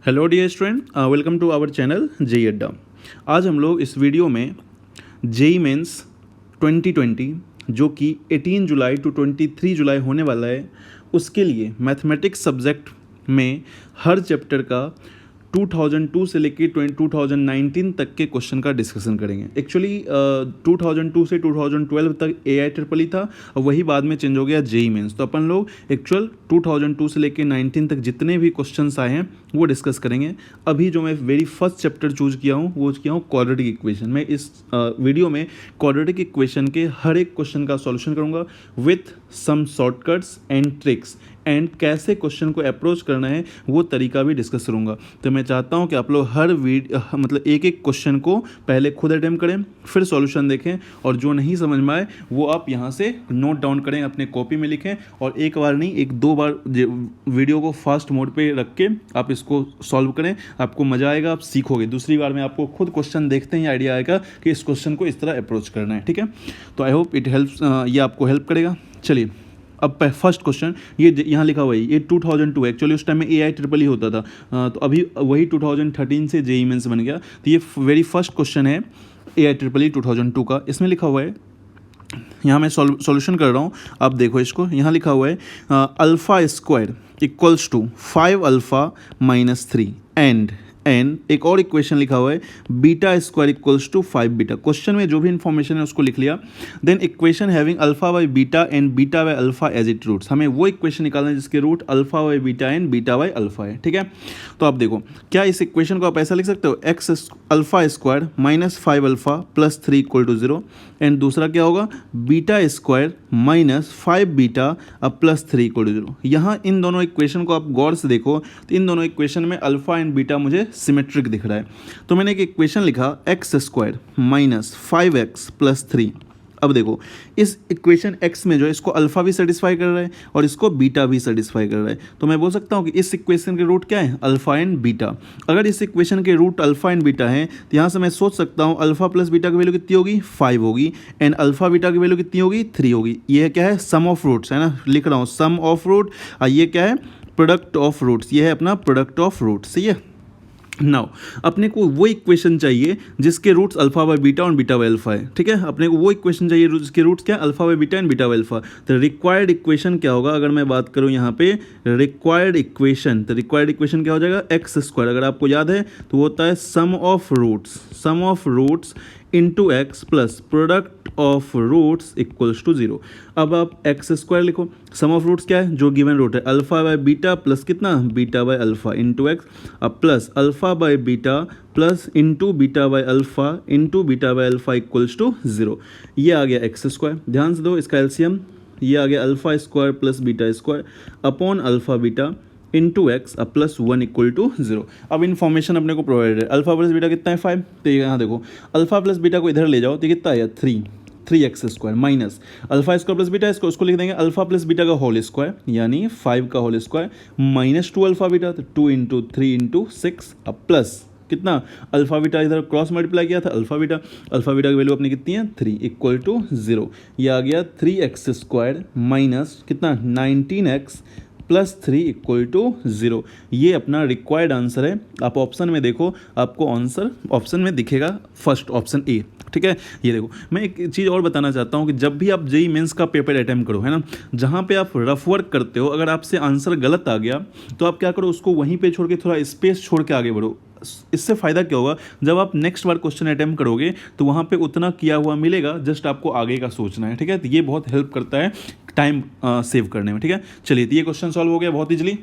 Hello dear student, welcome to our channel JEE Adda. आज हम लोग इस वीडियो में जेई मेंस 2020 जो कि 18 जुलाई टू 23 जुलाई होने वाला है, उसके लिए मैथमेटिक्स सब्जेक्ट में हर चैप्टर का 2002 से लेके 2019 तक के क्वेश्चन का डिस्कशन करेंगे। एक्चुअली 2002 से 2012 तक AI था और वही बाद में चेंज हो गया जेई मेंस। तो अपन लोग एक्चुअल 2002 से लेके 19 तक जितने भी क्वेश्चंस आए हैं वो डिस्कस करेंगे। अभी जो मैं वेरी फर्स्ट चैप्टर चूज किया हूँ वो किया हूँ क्वाड्रेटिक इक्वेशन। मैं इस वीडियो में क्वाड्रेटिक इक्वेशन के हर एक क्वेश्चन का सॉल्यूशन करूँगा with some shortcuts and tricks, and कैसे क्वेश्चन को अप्रोच करना है वो तरीका भी डिस्कस करूँगा। तो मैं चाहता हूँ कि आप लोग हर मतलब एक एक क्वेश्चन को पहले खुद अटेम्प्ट करें, फिर सॉल्यूशन देखें, और जो नहीं समझ में आए वो आप यहाँ से नोट डाउन करें, अपने कॉपी में लिखें, और एक बार नहीं एक दो बार वीडियो को फास्ट मोड पे रख के आप इसको सॉल्व करें। आपको मज़ा आएगा, आप सीखोगे। दूसरी बार में आपको खुद क्वेश्चन देखते ही आइडिया आएगा कि इस क्वेश्चन को इस तरह अप्रोच करना है। ठीक है, तो आई होप इट हेल्प्स, ये आपको हेल्प करेगा। चलिए, अब फर्स्ट क्वेश्चन ये यहाँ लिखा हुआ है, ये 2002 एक्चुअली उस टाइम में AI होता था, तो अभी वही 2013 से जेई मेंस बन गया। तो ये वेरी फर्स्ट क्वेश्चन है AI 2002 का। इसमें लिखा हुआ है, यहाँ मैं सॉल्यूशन कर रहा हूँ, आप देखो इसको। यहाँ लिखा हुआ है alpha square equals to 5 alpha minus 3 and एक और इक्वेशन लिखा हुआ है beta square equals to 5 beta. Question में जो भी इंफॉर्मेशन है उसको लिख लिया। Then equation having alpha by beta and beta by alpha as it roots. हमें वो इक्वेशन निकालना है जिसके root alpha by beta and beta by alpha है। ठीक है, तो आप देखो, क्या इस इक्वेशन को आप ऐसा लिख सकते हो, x alpha square minus 5 alpha plus 3 equal to 0, and दूसरा क्या होगा बीटा स्क्वायर माइनस 5 बीटा अब प्लस 3 इक्वल टू 0। यहाँ इन दोनों इक्वेशन को आप गौर से देखो तो इन दोनों इक्वेशन में अल्फा एंड बीटा मुझे सिमेट्रिक दिख रहा है। तो मैंने एक इक्वेशन लिखा x square minus 5x plus 3। अब देखो, इस इक्वेशन x में जो है इसको अल्फा भी सेटिस्फाई कर रहा है और इसको बीटा भी सेटिस्फाई कर रहा है। तो मैं बोल सकता हूँ कि इस इक्वेशन के रूट क्या है, अल्फा एंड बीटा। अगर इस इक्वेशन के रूट अल्फा एंड बीटा है तो यहाँ से मैं सोच सकता हूँ अल्फा प्लस बीटा की वैल्यू कितनी होगी, 5 होगी, एंड अल्फा बीटा की वैल्यू कितनी होगी, 3 होगी। ये क्या है, सम ऑफ रूट्स है ना, लिख रहा हूँ सम ऑफ रूट। ये क्या है, प्रोडक्ट ऑफ रूट्स। ये है अपना प्रोडक्ट ऑफ रूट्स। सही है। नाउ अपने को वो इक्वेशन चाहिए जिसके रूट्स अल्फा बाय बीटा और बीटा बाय अल्फा है। ठीक है, अपने को वो इक्वेशन चाहिए जिसके रूट्स क्या है, alpha by beta and beta by alpha. तो रिक्वायर्ड इक्वेशन क्या होगा, अगर मैं बात करूं यहाँ पे रिक्वायर्ड इक्वेशन, तो रिक्वायर्ड इक्वेशन क्या हो जाएगा, एक्स स्क्वायर। अगर आपको याद है तो वो होता है sum of roots into x plus product of roots equals to 0। अब आप एक्स स्क्वायर लिखो, सम ऑफ रूट्स क्या है, जो गिवन रूट है अल्फा बाय बीटा प्लस कितना, beta by alpha into x, अब plus alpha by beta plus into beta by alpha equals to 0। ये आ गया एक्स स्क्वायर। ध्यान से दो, इसका एलसीएम ये आ गया alpha square plus beta square upon alpha beta into x plus 1 equal to 0। अब इन्फॉर्मेशन अपने को प्रोवाइड है, अल्फा प्लस बीटा कितना है 5। तो यहाँ देखो, अल्फा प्लस बीटा को इधर ले जाओ तो कितना है 3 x square minus alpha square plus beta, इसको उसको लिख देंगे अल्फा प्लस बीटा का होल स्क्वायर यानी 5 का whole square minus 2 alpha beta, तो 2 इंटू 3 इंटू 6 अब प्लस कितना, अल्फा बीटा इधर क्रॉस मल्टीप्लाई किया था, अल्फा बीटा की वैल्यू अपनी कितनी है 3 इक्वल टू 0। ये आ गया 3x स्क्वायर माइनस कितना 19x प्लस 3 इक्वल टू 0। ये अपना रिक्वायर्ड आंसर है। आप ऑप्शन में देखो, आपको आंसर ऑप्शन में दिखेगा फर्स्ट ऑप्शन ए। ठीक है, ये देखो, मैं एक चीज़ और बताना चाहता हूँ कि जब भी आप जेई मेंस का पेपर अटैम्प्ट करो, है ना, जहाँ पे आप रफ वर्क करते हो, अगर आपसे आंसर गलत आ गया तो आप क्या करो, उसको वहीं पे छोड़ के थोड़ा स्पेस छोड़ के आगे बढ़ो। इससे फ़ायदा क्या होगा, जब आप नेक्स्ट बार क्वेश्चन अटैम्प्ट करोगे तो वहाँ पे उतना किया हुआ मिलेगा, जस्ट आपको आगे का सोचना है। ठीक है, तो ये बहुत हेल्प करता है टाइम सेव करने में। ठीक है, चलिए, तो ये क्वेश्चन सॉल्व हो गया बहुत इजली।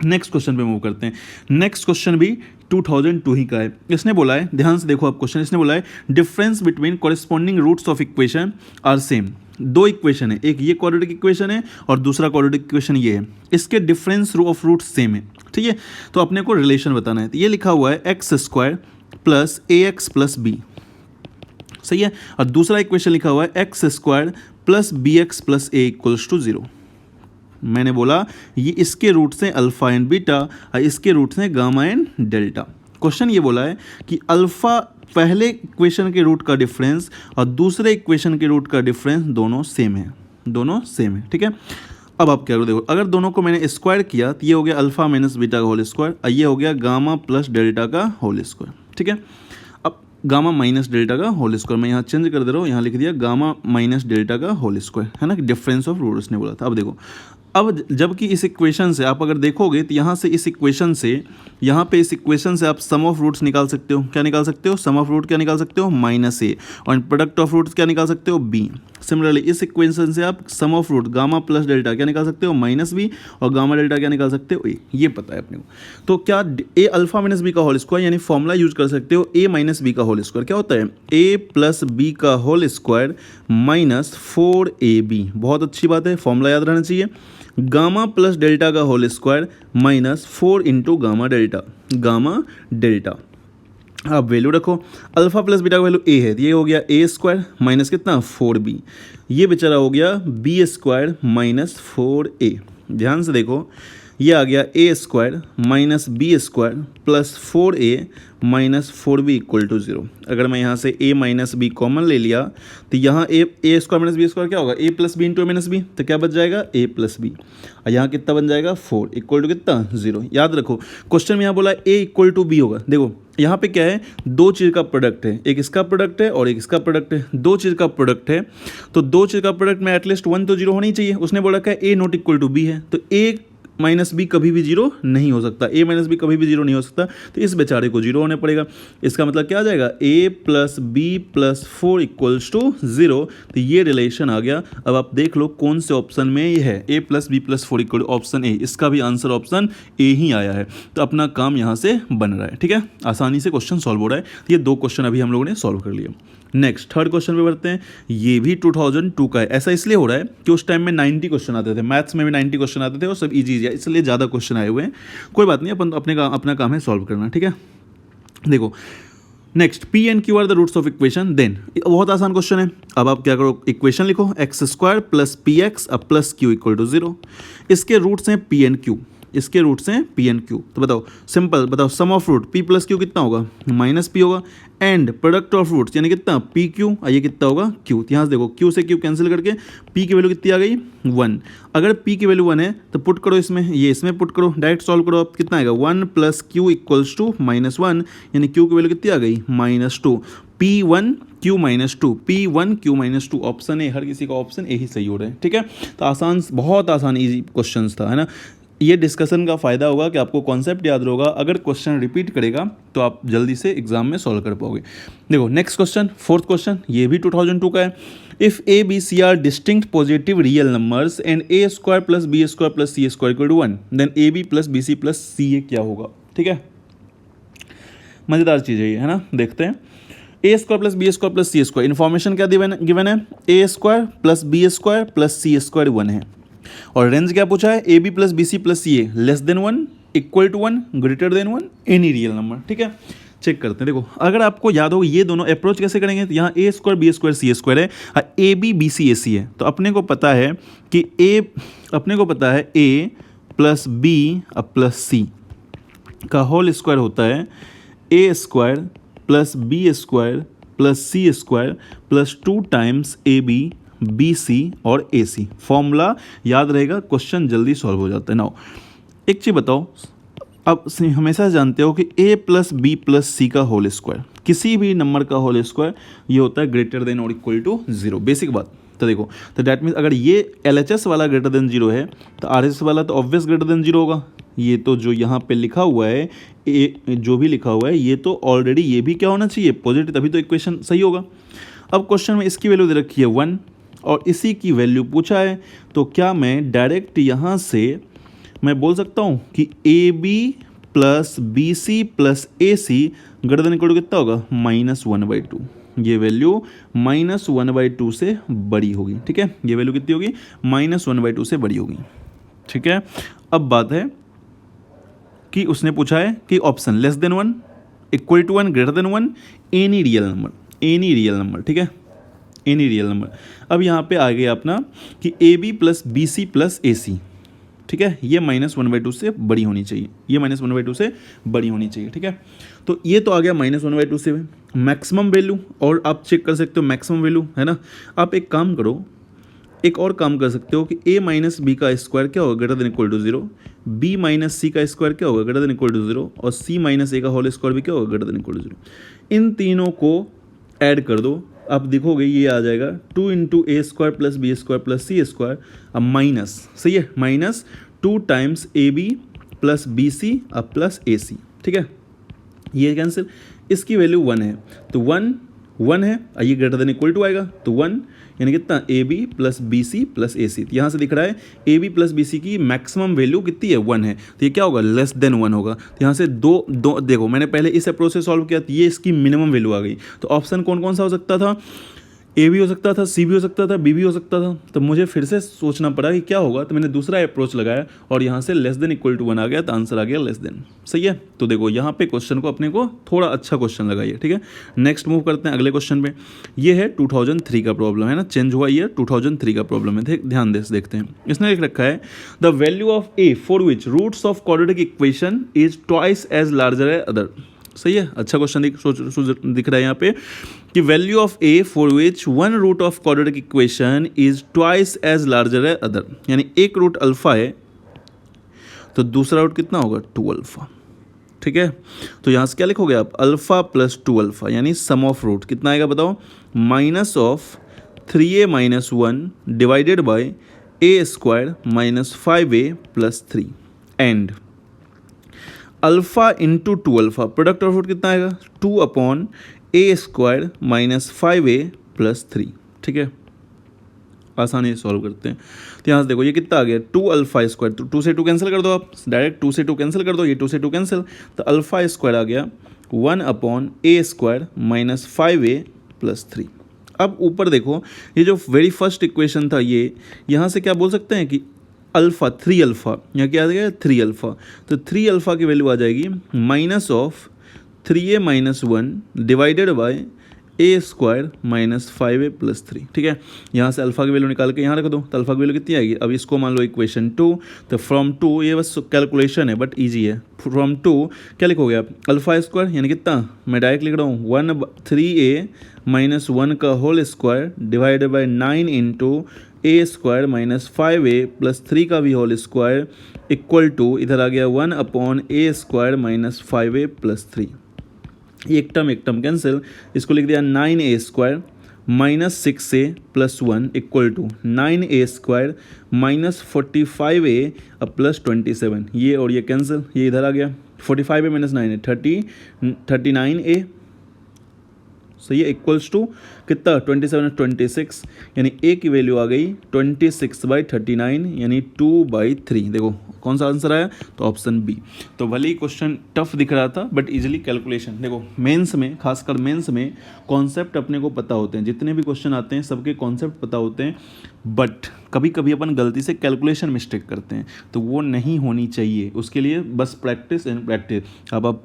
नेक्स्ट क्वेश्चन पे मूव करते हैं। नेक्स्ट क्वेश्चन भी 2002 ही का है। इसने बोला है, ध्यान से देखो आप क्वेश्चन, इसने बोला है difference between corresponding roots of equation are same. दो इक्वेशन है, एक ये क्वाड्रेटिक इक्वेशन है और दूसरा क्वाड्रेटिक इक्वेशन ये है, इसके डिफरेंस ऑफ रूट्स सेम है। ठीक है, तो अपने को रिलेशन बताना है। तो ये लिखा हुआ है x square plus a x plus b, सही है, और दूसरा इक्वेशन लिखा हुआ है x square plus b x plus a equals to 0। मैंने बोला ये इसके रूट्स हैं अल्फा एंड बीटा और इसके रूट्स हैं गामा एंड डेल्टा। क्वेश्चन ये बोला है कि अल्फा पहले इक्वेशन के रूट का डिफरेंस और दूसरे इक्वेशन के रूट का डिफरेंस दोनों सेम है। ठीक है, अब आप क्या करो, देखो अगर दोनों को मैंने स्क्वायर किया तो ये हो गया अल्फा माइनस बीटा का होल स्क्वायर, और ये हो गया गामा प्लस डेल्टा का होल स्क्वायर, ठीक है। अब गामा माइनस डेल्टा का होल स्क्वायर मैं यहाँ चेंज कर दे रहा हूँ, यहाँ लिख दिया गामा माइनस डेल्टा का होल स्क्वायर, है ना, डिफरेंस ऑफ रूट्स ने बोला था। अब देखो, अब जबकि इस इक्वेशन से आप अगर देखोगे तो यहाँ से इस इक्वेशन से यहाँ पे इस इक्वेशन से आप सम ऑफ रूट्स निकाल सकते हो। क्या निकाल सकते हो? सम ऑफ रूट क्या निकाल सकते हो? माइनस ए, और प्रोडक्ट ऑफ रूट्स क्या निकाल सकते हो? बी। सिमिलरली इस इक्वेशन से आप sum of root gamma plus delta क्या निकाल सकते हो? माइनस बी, और गामा डेल्टा क्या निकाल सकते हो? ए। ये पता है अपने को। तो क्या ए अल्फा माइनस बी का होल स्क्वायर, यानी फॉर्मूला यूज कर सकते हो ए माइनस बी का होल स्क्वायर। क्या होता है? ए प्लस बी का होल स्क्वायर माइनस 4ab। बहुत अच्छी बात है, फॉर्मूला याद रहना चाहिए। गामा प्लस डेल्टा का whole square minus 4 into gamma delta, gamma delta. अब वैल्यू रखो, अल्फा प्लस बीटा का वैल्यू ए है, ये हो गया ए स्क्वायर माइनस कितना? 4b। ये बेचारा हो गया बी स्क्वायर माइनस 4a। ध्यान से देखो, ये आ गया a square minus b square plus 4a minus 4b equal to 0। अगर मैं यहाँ से a माइनस बी कॉमन ले लिया तो यहाँ a square minus b square क्या होगा? a plus b into a minus b, तो क्या बच जाएगा? a plus b. और यहाँ कितना बन जाएगा? 4 इक्वल टू कितना? 0। याद रखो, क्वेश्चन में यहाँ बोला a इक्वल टू बी होगा। देखो यहाँ पे क्या है? दो चीज़ का प्रोडक्ट है, एक इसका प्रोडक्ट है और एक इसका प्रोडक्ट है। दो चीज़ का प्रोडक्ट है, तो दो चीज़ का प्रोडक्ट में एटलीस्ट 1 तो 0 होनी चाहिए। उसने बोला क्या? a not equal to b है, तो a माइनस बी कभी भी 0 नहीं हो सकता, a माइनस बी कभी भी 0 नहीं हो सकता, तो इस बेचारे को 0 होने पड़ेगा। इसका मतलब क्या आ जाएगा? a plus b plus 4 equals to 0। तो ये रिलेशन आ गया। अब आप देख लो कौन से ऑप्शन में ये है, a plus b plus 4 equal option a. इसका भी आंसर ऑप्शन ए ही आया है, तो अपना काम यहाँ से बन रहा है, ठीक है। आसानी से क्वेश्चन सॉल्व हो रहा है। ये दो क्वेश्चन अभी हम लोगों ने सॉल्व कर लिए। नेक्स्ट थर्ड क्वेश्चन पे बढ़ते हैं। ये भी 2002 का है। ऐसा इसलिए हो रहा है कि उस टाइम में 90 क्वेश्चन आते थे, मैथ्स में भी 90 क्वेश्चन आते थे और सब इजी है, इसलिए ज़्यादा क्वेश्चन आए हुए हैं। कोई बात नहीं, अपन अपना काम है सॉल्व करना, ठीक है। देखो next, p and q are the roots of equation, then बहुत आसान क्वेश्चन है। अब आप क्या करो, इक्वेशन लिखो x square plus p x अब प्लस क्यू इक्वल टू 0। इसके रूट्स हैं पी एंड क्यू, इसके रूट्स हैं पी एंड क्यू। तो बताओ, सिंपल बताओ, sum of root p plus q कितना होगा? माइनस पी होगा, एंड प्रोडक्ट ऑफ रूट्स यानी कितना? पी क्यू, ये कितना होगा? क्यू। यहाँ से देखो, क्यू से क्यू कैंसिल करके पी की वैल्यू कितनी आ गई? 1। अगर पी की वैल्यू 1 है तो पुट करो इसमें, ये इसमें पुट करो, डायरेक्ट सॉल्व करो। अब कितना आएगा? 1 प्लस क्यू इक्वल्स टू -1, यानी क्यू की वैल्यू कितनी आ गई? -2। P1 Q -2, P1 Q -2, option A. हर किसी का ऑप्शन ए ही सही हो रहा है, ठीक है। तो आसान, बहुत आसान इजी क्वेश्चन था, है ना। ये डिस्कशन का फ़ायदा होगा कि आपको कॉन्सेप्ट याद होगा। अगर क्वेश्चन रिपीट करेगा तो आप जल्दी से एग्जाम में सॉल्व कर पाओगे। देखो नेक्स्ट क्वेश्चन, फोर्थ क्वेश्चन, ये भी 2002 का है। If a b c are distinct positive real numbers and a square plus b square plus c square equal to 1, then a b plus b c plus c a क्या होगा? ठीक है, मज़ेदार चीज़ है ये, है ना। देखते हैं, a square plus b square plus c square, information क्या गिवन है? A square plus b square plus c square 1 है, और रेंज क्या पूछा है? A b plus b c plus c a less than 1, equal to 1, greater than 1, any real number. ठीक है, check करते हैं। देखो अगर आपको याद हो ये दोनों अप्रोच कैसे करेंगे, तो यहाँ a square B square C square है, ए बी बी सी ए सी है, तो अपने को पता है कि a plus b plus c का होल स्क्वायर होता है a square plus b square plus c square plus 2 times a b b c और ए सी। फॉर्मूला याद रहेगा, क्वेश्चन जल्दी सॉल्व हो जाता है। नाउ एक चीज़ बताओ, अब हमेशा जानते हो कि a plus b plus c का होल स्क्वायर, किसी भी नंबर का होल स्क्वायर ये होता है ग्रेटर देन और इक्वल टू 0, बेसिक बात। तो देखो, तो डैट मीन्स अगर ये LHS वाला ग्रेटर देन 0 है तो RHS वाला तो ऑब्वियस ग्रेटर देन 0 होगा। ये तो जो यहाँ पे लिखा हुआ है, जो भी लिखा हुआ है ये तो ऑलरेडी ये भी क्या होना चाहिए? पॉजिटिव, तभी तो इक्वेशन सही होगा। अब क्वेश्चन में इसकी वैल्यू दे रखी है 1 और इसी की वैल्यू पूछा है, तो क्या मैं डायरेक्ट यहाँ से मैं बोल सकता हूँ कि a b plus b c plus a c greater than equal to कितना होगा? -1/2। ये वैल्यू -1/2 से बड़ी होगी। ठीक है, ये वैल्यू कितनी होगी? -1/2 से बड़ी होगी। ठीक है, अब बात है कि उसने पूछा है कि option less than 1, equal to 1, greater than 1, any real number. ठीक है, एनी रियल नंबर। अब यहाँ पे आ गया अपना कि a b plus b c plus a c, ठीक है, ये -1/2 से बड़ी होनी चाहिए, ये -1/2 से बड़ी होनी चाहिए। ठीक है, तो ये तो आ गया -1/2 से मैक्सिमम वैल्यू, और आप चेक कर सकते हो मैक्सिमम वैल्यू, है ना। आप एक काम करो, एक और काम कर सकते हो कि a माइनस बी का स्क्वायर क्या होगा greater than equal to 0, b minus c का स्क्वायर क्या होगा ग्रेटर देन इक्वल टू 0 और c माइनस ए का होल स्क्वायर भी क्या होगा ग्रेटर देन इक्वल टू 0। इन तीनों को ऐड कर दो, आप देखोगे ये आ जाएगा 2 into a square plus b square plus c square, अब माइनस, सही है, minus 2 times a b plus b c अब प्लस ए सी, ठीक है, ये कैंसिल, इसकी वैल्यू 1 है तो 1 है, ये ग्रेटर देन इक्वल टू आएगा तो 1 यानी कितना a b plus b c plus a c, तो यहाँ से दिख रहा है a b plus b c की मैक्सिमम वैल्यू कितनी है 1 है, तो ये क्या होगा लेस देन 1 होगा, तो यहाँ से दो देखो मैंने पहले इस अप्रोच से सॉल्व किया तो ये इसकी मिनिमम वैल्यू आ गई, तो ऑप्शन कौन कौन सा हो सकता था, ए भी हो सकता था, सी भी हो सकता था, बी भी हो सकता था, तो मुझे फिर से सोचना पड़ा कि क्या होगा, तो मैंने दूसरा अप्रोच लगाया और यहाँ से लेस देन इक्वल टू 1 आ गया, तो आंसर आ गया लेस देन, सही है। तो देखो यहाँ पे क्वेश्चन को अपने को थोड़ा अच्छा क्वेश्चन लगाइए, ठीक है। नेक्स्ट मूव करते हैं अगले क्वेश्चन पे, ये है 2003 का प्रॉब्लम है ना, चेंज हुआ ईयर 2003 का प्रॉब्लम है, ध्यान दे देखते हैं। इसने लिख रखा है the value of a for which roots of quadratic equation is twice as larger as other, सही है, अच्छा क्वेश्चन दिख रहा है यहाँ पे कि value of a for which one root of quadratic equation is twice as larger as other, यानी एक रूट अल्फा है तो दूसरा रूट कितना होगा 2 अल्फा, ठीक है। तो यहाँ से क्या लिखोगे आप अल्फा प्लस 2 अल्फा, यानी सम ऑफ रूट कितना आएगा बताओ, minus of 3a minus 1 divided by a square minus 5a plus 3 and alpha into 2 alpha, product of root कितना आएगा 2 upon a square minus 5a plus 3, ठीक है, आसानी से सॉल्व करते हैं। तो यहाँ से देखो ये कितना आ गया 2 अल्फा स्क्वायर, तो 2 से 2 कैंसिल कर दो आप, डायरेक्ट 2 से 2 कैंसिल कर दो, ये 2 से 2 कैंसिल, तो अल्फा स्क्वायर आ गया 1 upon a square minus 5a plus 3। अब ऊपर देखो ये जो वेरी फर्स्ट इक्वेशन था ये, यहाँ से क्या बोल सकते हैं कि अल्फ़ा 3 अल्फ़ा, यहाँ क्या आ जाएगा 3 अल्फ़ा, तो 3 अल्फ़ा की वैल्यू आ जाएगी minus of 3a minus 1 divided by A square minus 5a plus 3, ठीक है। यहाँ से अल्फ़ा की वैल्यू निकाल के यहाँ रख दो, तो अल्फ़ा की वैल्यू कितनी आएगी, अब इसको मान लो इक्वेशन 2, तो फ्रॉम 2, ये बस कैलकुलेशन है बट इजी है, फ्रॉम 2 क्या लिखोगे आप अल्फ़ा स्क्वायर यानी कितना, मैं डायरेक्ट लिख रहा हूँ 3a माइनस 1 का whole square divided by 9 into a square minus 5a plus 3 का भी होल स्क्वायर इक्वल टू इधर आ गया 1 upon a square minus 5a plus 3, एक टर्म कैंसिल, इसको लिख दिया 9a square minus 6a plus 1 equal to 9a square minus 45a अब प्लस 27, ये और ये कैंसिल, ये इधर आ गया 45a माइनस 9 है 39a, सही है, इक्वल्स टू कितना 27 यानी a की वैल्यू आ गई 26/39 यानी 2/3। देखो कौन सा आंसर आया, तो ऑप्शन बी। तो भले ही क्वेश्चन टफ दिख रहा था बट इजीली कैलकुलेशन, देखो मेंस में, खासकर मेंस में कॉन्सेप्ट अपने को पता होते हैं, जितने भी क्वेश्चन आते हैं सबके कॉन्सेप्ट पता होते हैं, बट कभी कभी अपन गलती से कैलकुलेशन मिस्टेक करते हैं, तो वो नहीं होनी चाहिए, उसके लिए बस प्रैक्टिस एंड प्रैक्टिस। अब आप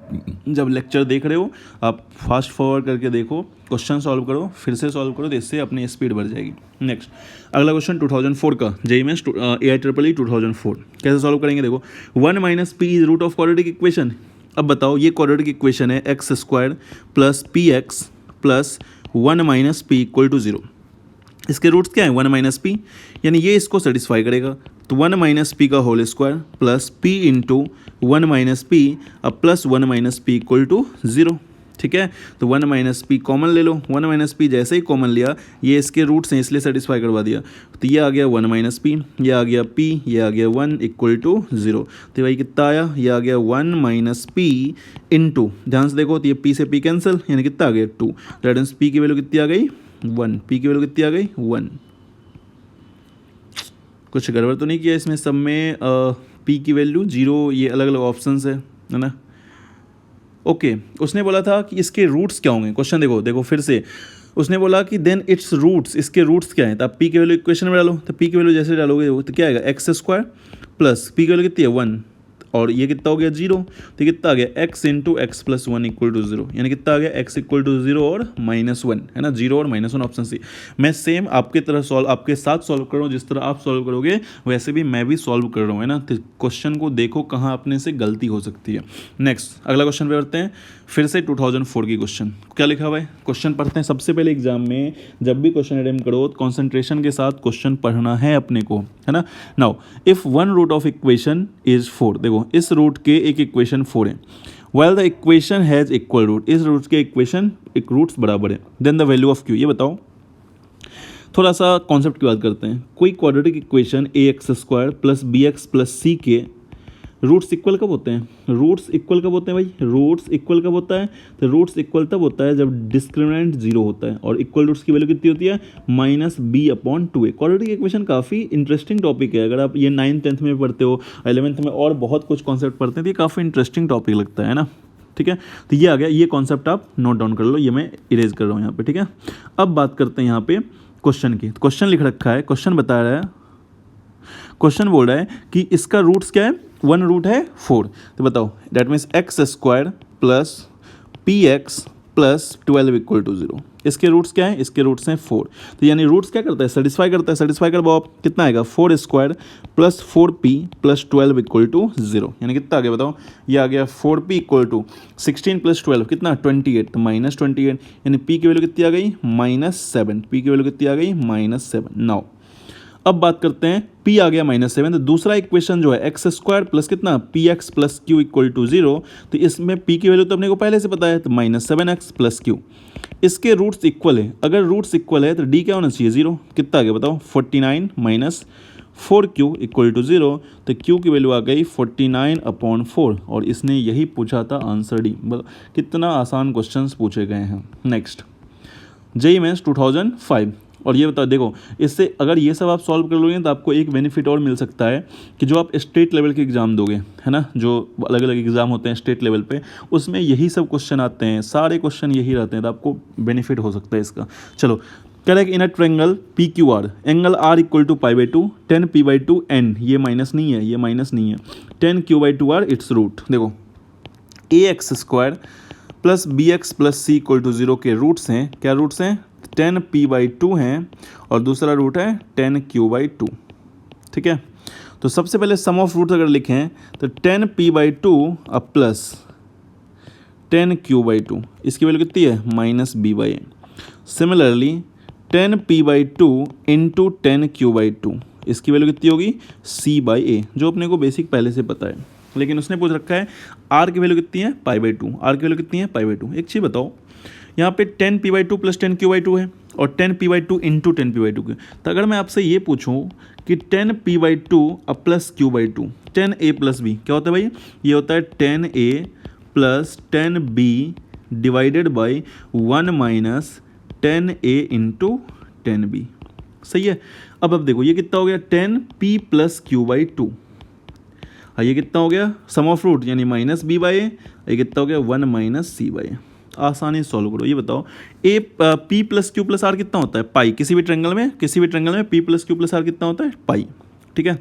जब लेक्चर देख रहे हो आप फास्ट फॉरवर्ड करके देखो, क्वेश्चन सॉल्व करो, फिर से सॉल्व करो, तो इससे अपनी स्पीड बढ़ जाएगी। नेक्स्ट अगला क्वेश्चन 2004 का जेईई मेंस AIEEE 2004 कैसे सॉल्व करेंगे, देखो 1 minus p is root of quadratic equation. अब बताओ ये क्वाड्रेटिक इक्वेशन है x square plus p x plus 1 minus p equal to 0, इसके रूट्स क्या है 1 माइनस पी, यानी ये इसको सेटिस्फाई करेगा, तो 1 माइनस पी का whole square plus p into 1 minus p अब plus 1 minus p equal to 0, ठीक है। तो 1 माइनस पी कॉमन ले लो, 1 माइनस पी जैसे ही कॉमन लिया ये इसके रूट्स हैं इसलिए सेटिस्फाई करवा दिया, तो ये आ गया 1 माइनस पी, ये आ गया पी, ये आ गया 1 इक्वल टू 0, तो भाई कितना आया, ये आ गया 1 माइनस पी इंटू, ध्यान से देखो तो ये पी से पी कैंसिल यानी कितना आ गया 2, दैट मीन्स पी की वैल्यू कितनी आ गई 1, पी की वैल्यू कितनी आ गई 1। कुछ गड़बड़ तो नहीं किया इसमें, सब में पी की वैल्यू 0, ये अलग अलग ऑप्शंस है ना। ओके उसने बोला था कि इसके रूट्स क्या होंगे, क्वेश्चन देखो फिर से उसने बोला कि देन इट्स रूट्स, इसके रूट्स क्या हैं, तो आप पी की वैल्यू इक्वेशन में डालो, तो पी की वैल्यू जैसे डालोगे तो क्या आएगा एक्स स्क्वायर प्लस पी की वैल्यू कितनी है 1, और ये कितना हो गया 0, तो कितना आ गया x into x plus one equal to 0, यानी कितना आ गया x इक्वल टू 0 और -1, है ना, 0 और -1 ऑप्शन सी। मैं सेम आपके साथ सॉल्व कर रहा हूँ, जिस तरह आप सॉल्व करोगे वैसे भी मैं भी सॉल्व कर रहा हूँ, है ना। तो क्वेश्चन को देखो कहाँ अपने से गलती हो सकती है। नेक्स्ट अगला क्वेश्चन पे बढ़ते हैं, फिर से 2004 की क्वेश्चन। क्या लिखा हुआ है, क्वेश्चन पढ़ते हैं। सबसे पहले एग्जाम में जब भी क्वेश्चन अटेम्प्ट करो तो कॉन्सेंट्रेशन के साथ क्वेश्चन पढ़ना है अपने को, है ना। Now if one root of equation is 4, देखो इस रूट के एक इक्वेशन 4 है, well the equation has equal root, इस रूट के इक्वेशन एक रूट्स बराबर है, then the value of q. ये बताओ, थोड़ा सा कॉन्सेप्ट की बात करते हैं। कोई quadratic equation ax² plus bx plus c के रूट्स इक्वल कब होते हैं? रूट्स इक्वल कब होते हैं भाई? रूट्स इक्वल कब होता है? तो रूट्स इक्वल तब होता है जब डिस्क्रिमिनेंट 0 होता है, और इक्वल रूट्स की वैल्यू कितनी होती है? -b/2a। क्वाड्रेटिक इक्वेशन काफ़ी इंटरेस्टिंग टॉपिक है, अगर आप ये 9th 10th में पढ़ते हो, 11th में और बहुत कुछ कॉन्सेप्ट पढ़ते हैं, तो ये काफ़ी इंटरेस्टिंग टॉपिक लगता है ना। ठीक है, तो ये आ गया, ये कॉन्सेप्ट आप नोट डाउन कर लो, ये मैं इरेज कर रहा हूँ यहाँ पे। ठीक है, अब बात करते हैं यहाँ पे क्वेश्चन की। क्वेश्चन लिख रखा है, क्वेश्चन बता रहा है, क्वेश्चन बोल रहा है कि इसका रूट्स क्या है? वन रूट है 4, तो बताओ that means x² plus px plus 12 equal to 0। इसके रूट्स क्या है? इसके रूट्स हैं 4, तो यानी रूट्स क्या करता है? सेटिस्फाई करता है। सेटिस्फाई कर पाओ, कितना आएगा? 4² plus 4p plus 12 equal to 0, यानी कितना आ गया बताओ? ये आ गया 4p इक्वल टू 16 प्लस 12 कितना? 28, तो -28, यानी p की वैल्यू कितनी आ गई? -7। p की वैल्यू कितनी आ गई? -7। नाउ अब बात करते हैं, p आ गया -7, तो दूसरा इक्वेशन जो है x² प्लस कितना? px plus q equal to 0, तो इसमें p की वैल्यू तो अपने को पहले से पता है, तो -7x प्लस q। इसके रूट्स इक्वल है, अगर रूट्स इक्वल है तो d क्या होना चाहिए? 0। कितना आ गया बताओ? 49 माइनस 4q इक्वल टू 0, तो q की वैल्यू आ गई 49/4, और इसने यही पूछा था, आंसर डी। कितना आसान क्वेश्चन पूछे गए हैं। नेक्स्ट जेईई मेंस 2005, और ये बताओ, देखो इससे अगर ये सब आप सॉल्व कर लोगे तो आपको एक बेनिफिट और मिल सकता है कि जो आप स्टेट लेवल के एग्ज़ाम दोगे, है ना, जो अलग अलग एग्ज़ाम होते हैं स्टेट लेवल पे, उसमें यही सब क्वेश्चन आते हैं, सारे क्वेश्चन यही रहते हैं, तो आपको बेनिफिट हो सकता है इसका। चलो, कह रहा है कि in a triangle PQR angle R equal to π/2 10p/2 n, ये माइनस नहीं है, ये माइनस नहीं है, 10q/2 r इट्स रूट। देखो ax² plus bx plus c equal to 0 के रूट्स हैं, क्या रूट्स हैं? 10p/2 हैं, और दूसरा रूट है 10q/2। ठीक है, तो सबसे पहले सम ऑफ रूट्स अगर लिखें तो 10p/2 अब प्लस 10q/2, इसकी वैल्यू कितनी है? -b/a। Similarly 10p/2 into 10q/2, इसकी वैल्यू कितनी होगी? c/a, जो अपने को बेसिक पहले से पता है, लेकिन उसने पूछ रखा है r की वैल्यू कितनी है? π/2। r की वैल्यू कितनी है? π/2। एक चीज़ बताओ, यहाँ पे 10p/2 प्लस 10q/2 है, और 10p/2 इंटू 10p/2 के, तो अगर मैं आपसे ये पूछूं कि 10p/2 अब plus q/2, 10a plus b क्या होता है भाई? ये होता है 10a plus 10b divided by 1 minus 10a into 10b। सही है। अब देखो ये कितना हो गया? 10p प्लस q/2, ये कितना हो गया? सम ऑफ रूट यानी -b/a, ये कितना हो गया? 1 माइनस c/a। आसानी से सॉल्व करो। ये बताओ p plus q plus r कितना होता है? पाई। किसी भी ट्रायंगल में p plus q plus r कितना होता है? पाई। ठीक है,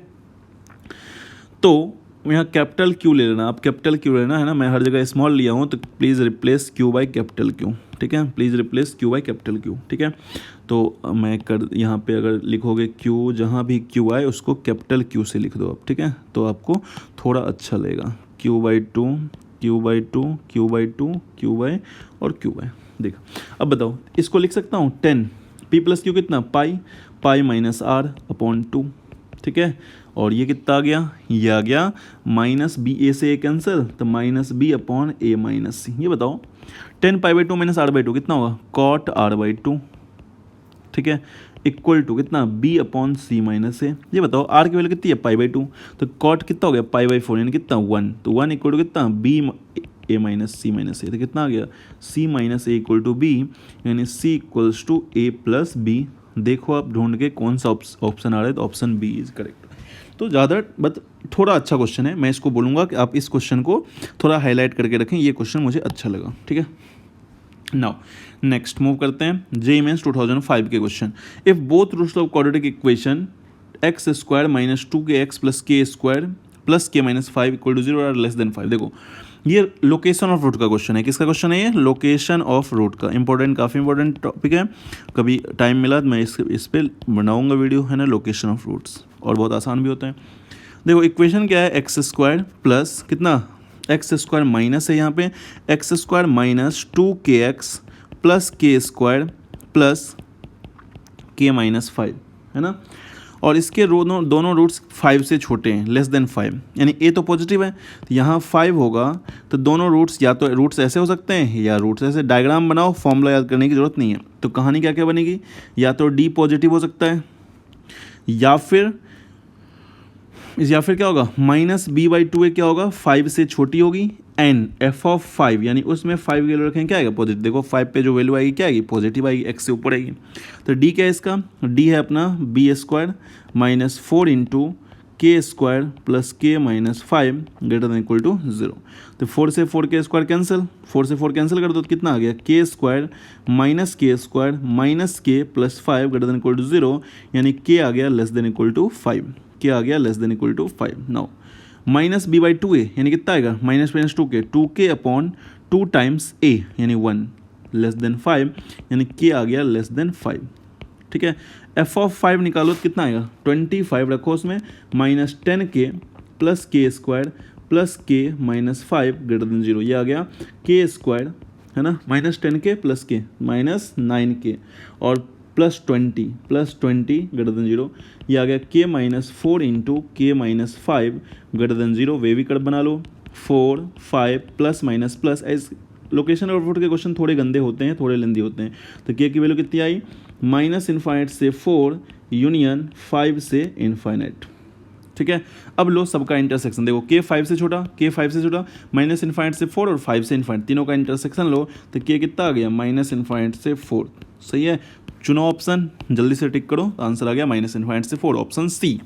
तो यहाँ कैपिटल क्यू ले लेना, आप कैपिटल क्यू लेना, है ना, मैं हर जगह स्मॉल लिया हूँ, तो please replace Q by capital Q. ठीक है, please replace Q by capital Q. ठीक है, तो मैं यहाँ पे अगर लिखोगे क्यू, जहाँ भी क्यू आए उसको कैपिटल क्यू से लिख दो आप। ठीक है, तो आपको थोड़ा अच्छा लगेगा। q/2 q/2 q/2 q/ और q/। देखो अब बताओ, इसको लिख सकता हूँ 10 p प्लस क्यू कितना? Pi minus r/2। ठीक है, और ये कितना आ गया? ये आ गया -b, a से a कैंसिल, तो -b/a माइनस c। ये बताओ 10π/2 माइनस r/2 कितना होगा? cot r/2। ठीक है, इक्वल टू कितना? b/c minus a। ये बताओ r की वैल्यू कितनी है? π/2, तो cot कितना हो गया? π/4, यानी कितना? 1, तो 1 इक्वल टू कितना? b/a minus c minus a, तो कितना आ गया? c minus a equal to b, यानी c equals to a plus b। देखो आप ढूंढ के कौन सा ऑप्शन आ रहा है, तो ऑप्शन बी इज करेक्ट। तो ज़्यादा बट थोड़ा अच्छा क्वेश्चन है, मैं इसको बोलूँगा कि आप इस क्वेश्चन को थोड़ा हाईलाइट करके रखें, ये क्वेश्चन मुझे अच्छा लगा। ठीक है, नाउ नेक्स्ट मूव करते हैं जेईई मेंस 2005 के क्वेश्चन। If both roots of quadratic equation x² - 2kx + k² plus k minus 5 equal to 0 और लेस देन 5। देखो ये लोकेशन ऑफ रूट का क्वेश्चन है। किसका क्वेश्चन है ये? लोकेशन ऑफ रूट का। इंपॉर्टेंट, काफ़ी इंपॉर्टेंट टॉपिक है। कभी टाइम मिला तो मैं इस पर बनाऊंगा वीडियो, है ना, लोकेशन ऑफ रूट्स, और बहुत आसान भी होता है। देखो इक्वेशन क्या है? एक्स स्क्वायर प्लस कितना, एक्स स्क्वायर माइनस है यहाँ पे, x square minus 2kx plus के स्क्वायर प्लस के माइनस 5, है ना। और इसके दोनों रूट्स 5 से छोटे हैं, लेस देन 5, यानी ए तो पॉजिटिव है, तो यहाँ 5 होगा, तो दोनों रूट्स या तो रूट्स ऐसे हो सकते हैं या रूट्स ऐसे। डायग्राम बनाओ, फॉर्मूला याद करने की जरूरत नहीं है। तो कहानी क्या क्या बनेगी? या तो डी पॉजिटिव हो सकता है, या फिर क्या होगा, माइनस b/2a क्या होगा, 5 से छोटी होगी, एन एफ ऑफ 5, यानी उसमें 5 की वैल्यू रखेंगे, क्या आएगा? पॉजिटिव। देखो 5 पे जो वैल्यू आएगी क्या आएगी? पॉजिटिव आएगी, एक्स से ऊपर आएगी। तो डी क्या है इसका? डी है अपना b square minus 4 into k square plus k minus 5 greater than equal to 0। तो 4 से 4 के स्क्वायर कैंसिल, 4 से 4 कैंसिल कर दो तो कितना आ गया? K square minus k plus 5 greater than equal to 0, यानी के आ गया less than equal to 5, k आ गया less than equal to 5। Now minus b/2a यानी कितना आएगा? Minus 2k upon 2 times a यानी 1 लेस देन 5, यानी k आ गया लेस देन 5। ठीक है, f ऑफ 5 निकालो तो कितना आएगा? 25 रखो उसमें, माइनस 10k प्लस के square plus k minus 5 greater than 0, ये आ गया के स्क्वायर, है ना, minus 10k plus k minus 9k और प्लस 20 ग्रेटर देन 0, ये आ गया k minus 4 into k minus 5 greater than 0। वे भी कट बना लो, 4 5 प्लस माइनस प्लस। एज लोकेशन और रूट के क्वेश्चन थोड़े गंदे होते हैं, थोड़े लेंदी होते हैं। तो के की वैल्यू कितनी आई? माइनस इन्फाइनाइट से 4 यूनियन 5 से इन्फाइनाइट। ठीक है, अब लो सबका इंटरसेक्शन। देखो के 5 से छोटा, माइनस इन्फाइनाइट से 4 और 5 से इन्फाइनाइट, तीनों का इंटरसेक्शन लो तो के कितना आ गया? माइनस इन्फाइनाइट से 4। सही है, चुनो ऑप्शन, जल्दी से टिक करो, आंसर आ गया माइनस इन्फाइनाइट से 4, ऑप्शन सी।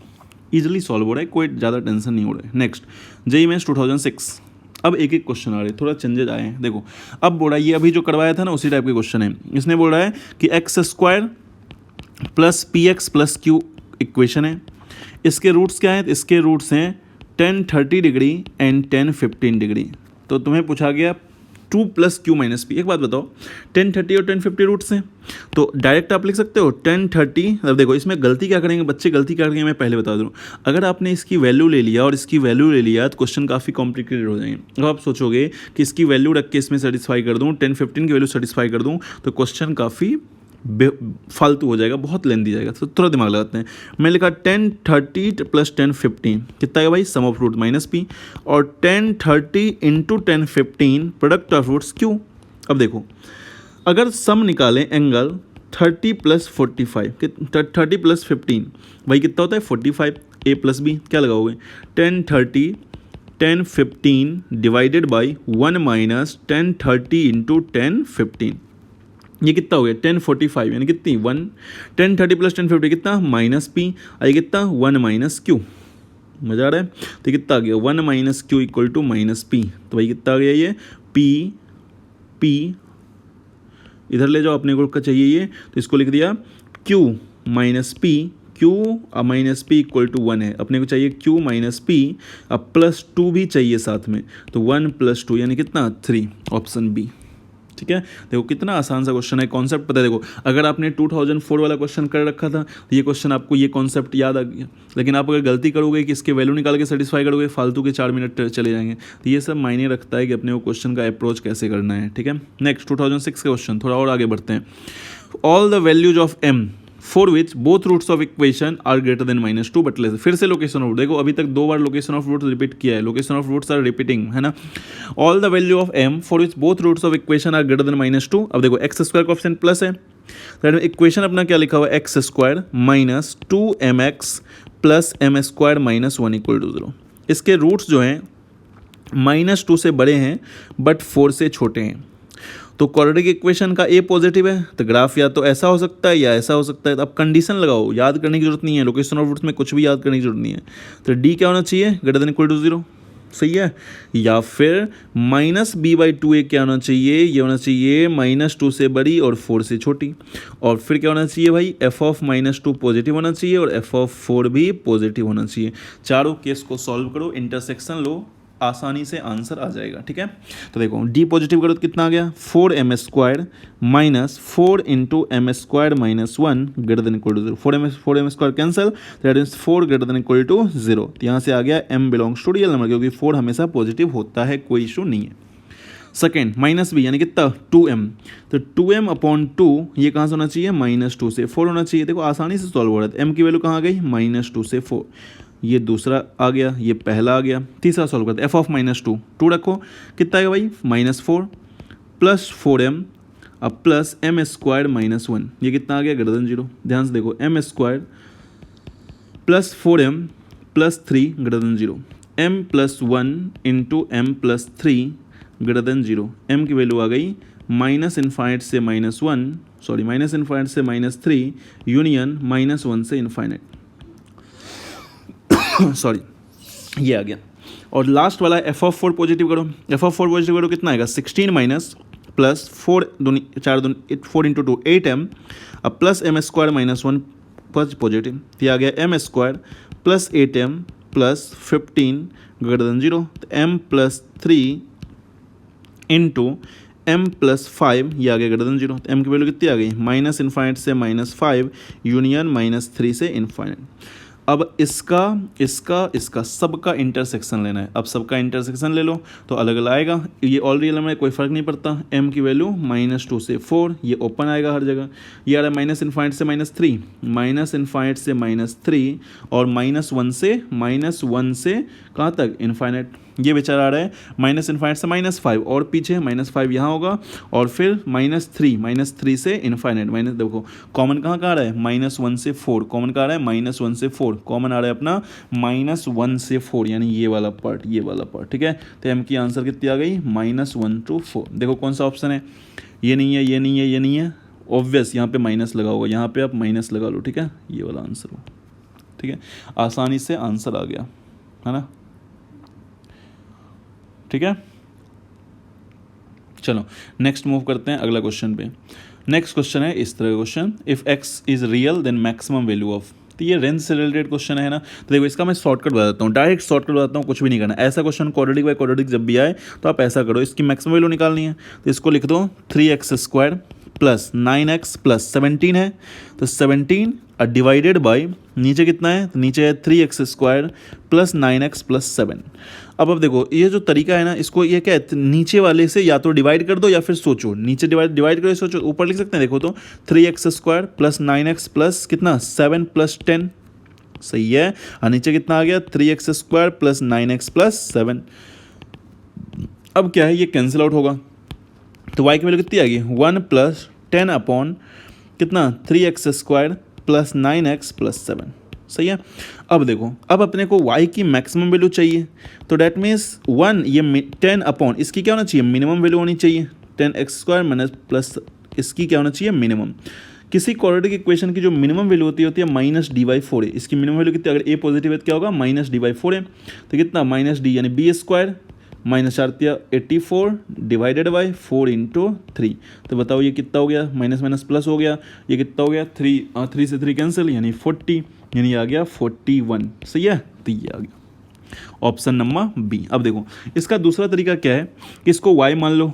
इजिली सॉल्व हो रहा है, कोई ज़्यादा टेंशन नहीं हो रहा है। Next JEE mains 2006। अब एक एक क्वेश्चन आ रहे हैं, थोड़ा चेंजेज आए हैं। देखो अब बोल रहा है, ये अभी जो करवाया था ना उसी टाइप के क्वेश्चन है। इसने बोल रहा है कि x square plus p x plus Q equation है, इसके रूट्स क्या हैं? इसके रूट्स हैं 10 30 डिग्री एंड 10 15 डिग्री। तो तुम्हें पूछा गया 2 प्लस क्यू माइनस पी। एक बात बताओ, 10 30 और 10 50 रूट्स हैं, तो डायरेक्ट आप लिख सकते हो 10 30। अब देखो इसमें गलती क्या करेंगे बच्चे, गलती क्या करेंगे मैं पहले बता दूँ। अगर आपने इसकी वैल्यू ले लिया और इसकी वैल्यू ले लिया तो क्वेश्चन काफ़ी कॉम्प्लिकेटेड हो जाएंगे। अब आप सोचोगे कि इसकी वैल्यू रख के इसमें सेटिस्फाई कर दूँ, 10 15 की वैल्यू सेटिस्फाई कर दूँ, तो क्वेश्चन काफ़ी फालतू हो जाएगा, बहुत लेंदी जाएगा। तो थोड़ा दिमाग लगाते हैं। मैं लिखा 10 30 प्लस 10 15 कितना है भाई? Sum of root minus p, और 10 30 into 10 15 product of roots q. अब देखो अगर सम निकालें एंगल 30 प्लस 45 30 प्लस 15 भाई कितना होता है? 45। ए प्लस बी क्या लगाओगे? 10 30 10 15 डिवाइडेड बाई 1 माइनस 10 30 इंटू 10 15, ये कितना हो गया? 10 45 यानी कितनी? 1। 10 30 प्लस 10 50 कितना? Minus P. आई कितना? 1 माइनस क्यू। मजा आ रहा है? तो कितना आ गया? 1 minus q equal to minus p. तो भाई कितना आ गया? ये पी इधर ले जाओ, अपने ग्रुप का चाहिए ये, तो इसको लिख दिया q minus p. Q minus p equal to 1 है, अपने को चाहिए क्यू माइनस पी, अब प्लस 2 भी चाहिए साथ में, तो 1 + 2 यानी कितना? 3, ऑप्शन बी। ठीक है, देखो कितना आसान सा क्वेश्चन है, कॉन्सेप्ट पता है। देखो अगर आपने 2004 वाला क्वेश्चन कर रखा था तो ये क्वेश्चन आपको ये कॉन्सेप्ट याद आ गया, लेकिन आप अगर गलती करोगे कि इसके वैल्यू निकाल के सेटिस्फाई करोगे, फालतू के 4 मिनट चले जाएंगे। तो ये सब मायने रखता है कि अपने को क्वेश्चन का अप्रोच कैसे करना है। ठीक है, नेक्स्ट 2006 का क्वेश्चन, थोड़ा और आगे बढ़ते हैं। All the values of m for which both roots of equation are greater than -2 but less. फिर से लोकेशन ऑफ रूट, देखो अभी तक 2 बार लोकेशन ऑफ रूट रिपीट किया है, location of roots are repeating, है ना। All the value of m for which both roots of equation are greater than -2। अब देखो एक्स स्क्वायर का ऑप्शन प्लस है, तो इक्वेशन अपना क्या लिखा हुआ है? X square minus 2mx plus m square minus 1 equal to 0। इसके रूट्स जो हैं -2 से बड़े हैं बट 4 से छोटे हैं। तो क्वाड्रेटिक इक्वेशन का ए पॉजिटिव है, तो ग्राफ या तो ऐसा हो सकता है या ऐसा हो सकता है। तो अब कंडीशन लगाओ, याद करने की जरूरत नहीं है, लोकेशन ऑफ रूट्स में कुछ भी याद करने की जरूरत नहीं है। तो डी क्या होना चाहिए? ग्रेटर देन इक्वल टू 0, सही है। या फिर माइनस बी बाई टू ए क्या होना चाहिए, ये होना चाहिए माइनस टू से बड़ी और 4 से छोटी। और फिर क्या होना चाहिए भाई, F of minus two positive होना चाहिए और एफ ऑफ 4 भी पॉजिटिव होना चाहिए। चारों केस को सॉल्व करो, इंटरसेक्शन लो, आसानी से आंसर आ जाएगा। ठीक है, तो देखो डी पॉजिटिव करो तो कितना आ गया, 4m² minus 4 into m² minus 1 greater than equal to 0। 4m² cancel, that means 4 greater than equal to 0। तो यहाँ से आ गया m belongs to real number, क्योंकि 4 हमेशा पॉजिटिव होता है, कोई इशू नहीं है। सेकेंड माइनस बी यानी कितना 2m, तो 2m अपॉन 2 ये कहाँ से होना चाहिए, माइनस 2 से 4 होना चाहिए। देखो आसानी से सॉल्व हो रहा है। m की वैल्यू कहाँ आ गई, माइनस 2 से 4, ये दूसरा आ गया, ये पहला आ गया। तीसरा सॉल्व करते हैं, एफ ऑफ माइनस टू रखो, कितना आएगा भाई, माइनस 4 प्लस 4m अब प्लस m² माइनस 1, ये कितना आ गया, ग्रेटर देन 0। ध्यान से देखो, m² plus 4m plus 3 greater than 0, m plus 1 into m plus 3 greater than 0। m की वैल्यू आ गई माइनस इन्फाइनाइट से माइनस 1, सॉरी माइनस इन्फाइनाइट से माइनस 3 यूनियन माइनस 1 से इन्फाइनाइट, सॉरी ये आ गया। और लास्ट वाला एफ ऑफ 4 पॉजिटिव करो, एफ ऑफ 4 पॉजिटिव करो कितना आएगा, 16 माइनस प्लस 4 4 4 इंटू 2 8m अब प्लस m² माइनस 1 पॉजिटिव, ये आ गया m² plus 8m plus 15 greater than 0। तो m plus 3 into m plus 5 ये आ गया ग्रेटर देन 0। तो m की वैल्यू कितनी आ गई, माइनस इन्फाइनाइट से माइनस 5 यूनियन माइनस 3 से इन्फाइनाइट। अब इसका सबका इंटरसेक्शन लेना है। अब सबका इंटरसेक्शन ले लो तो अलग अलग आएगा, ये ऑल रियल में कोई फ़र्क नहीं पड़ता। m की वैल्यू माइनस 2 से 4, ये ओपन आएगा हर जगह। ये आ रहा है माइनस इन्फाइनाइट से माइनस 3, माइनस इन्फाइनाइट से माइनस 3 और माइनस 1 से कहाँ तक, इन्फाइनाइट। ये बेचारा आ रहा है माइनस इन्फाइनाइट से माइनस 5 और पीछे माइनस 5 यहाँ होगा और फिर माइनस 3 से इन्फाइनाइट। माइनस देखो कॉमन कहाँ आ रहा है, माइनस 1 से 4 कॉमन कहाँ आ रहा है, माइनस 1 से 4 कॉमन आ रहा है अपना माइनस 1 से 4, यानी ये वाला पार्ट। ठीक है, तो m की आंसर कितनी आ गई, माइनस 1 to 4। देखो कौन सा ऑप्शन है, ये नहीं है, ऑब्वियस यहाँ पे माइनस लगा होगा, यहाँ पे आप माइनस लगा लो। ठीक है, ये वाला आंसर हो। ठीक है, आसानी से आंसर आ गया है ना। ठीक है, चलो नेक्स्ट मूव करते हैं अगला क्वेश्चन पे। नेक्स्ट क्वेश्चन है इस तरह का question, if x is real then maximum value of. तो ये रेंज से रिलेटेड क्वेश्चन है ना। तो देखो इसका मैं शॉर्टकट बता देता हूँ, डायरेक्ट शॉर्टकट बताता हूँ, कुछ भी नहीं करना। ऐसा क्वेश्चन क्वाड्रेटिक बाय क्वाड्रेटिक जब भी आए तो आप ऐसा करो, इसकी मैक्सिमम वैल्यू निकालनी है तो इसको लिख दो 3x² प्लस 9x प्लस 17 है, तो 17 डिवाइडेड बाई नीचे कितना है, तो नीचे है 3x² प्लस 9x प्लस 7। अब देखो ये जो तरीका है ना, इसको ये क्या है, नीचे वाले से या तो डिवाइड कर दो या फिर सोचो, नीचे डिवाइड करो सोचो, ऊपर लिख सकते हैं। देखो तो 3x² प्लस 9x प्लस कितना 7 प्लस 10, सही है। और नीचे कितना आ गया 3x² प्लस 9x प्लस 7। अब क्या है, ये कैंसिल आउट होगा तो y की वैल्यू कितनी आ गई 1 प्लस 10 अपॉन कितना 3x² प्लस 9x प्लस 7, सही है। अब देखो, अब अपने को y की मैक्सिमम वैल्यू चाहिए, तो डैट मीन्स 1 ये 10 अपॉन इसकी क्या होना चाहिए, मिनिमम वैल्यू होनी चाहिए 10x² माइनस प्लस इसकी क्या होना चाहिए, मिनिमम। किसी क्वाड्रेटिक इक्वेशन की जो मिनिमम वैल्यू होती है माइनस d/4 है। इसकी मिनिमम वैल्यू कितनी, अगर a पॉजिटिव है तो क्या होगा माइनस d/4 है, तो कितना माइनस d यानी b² minus 84 divided by 4 into 3। तो बताओ ये कितना हो गया, माइनस माइनस प्लस हो गया, ये कितना हो गया 3 से 3 कैंसिल यानी 40, यानी आ गया 41, सही है। तो ये आ गया ऑप्शन नंबर बी। अब देखो इसका दूसरा तरीका क्या है, इसको y मान लो,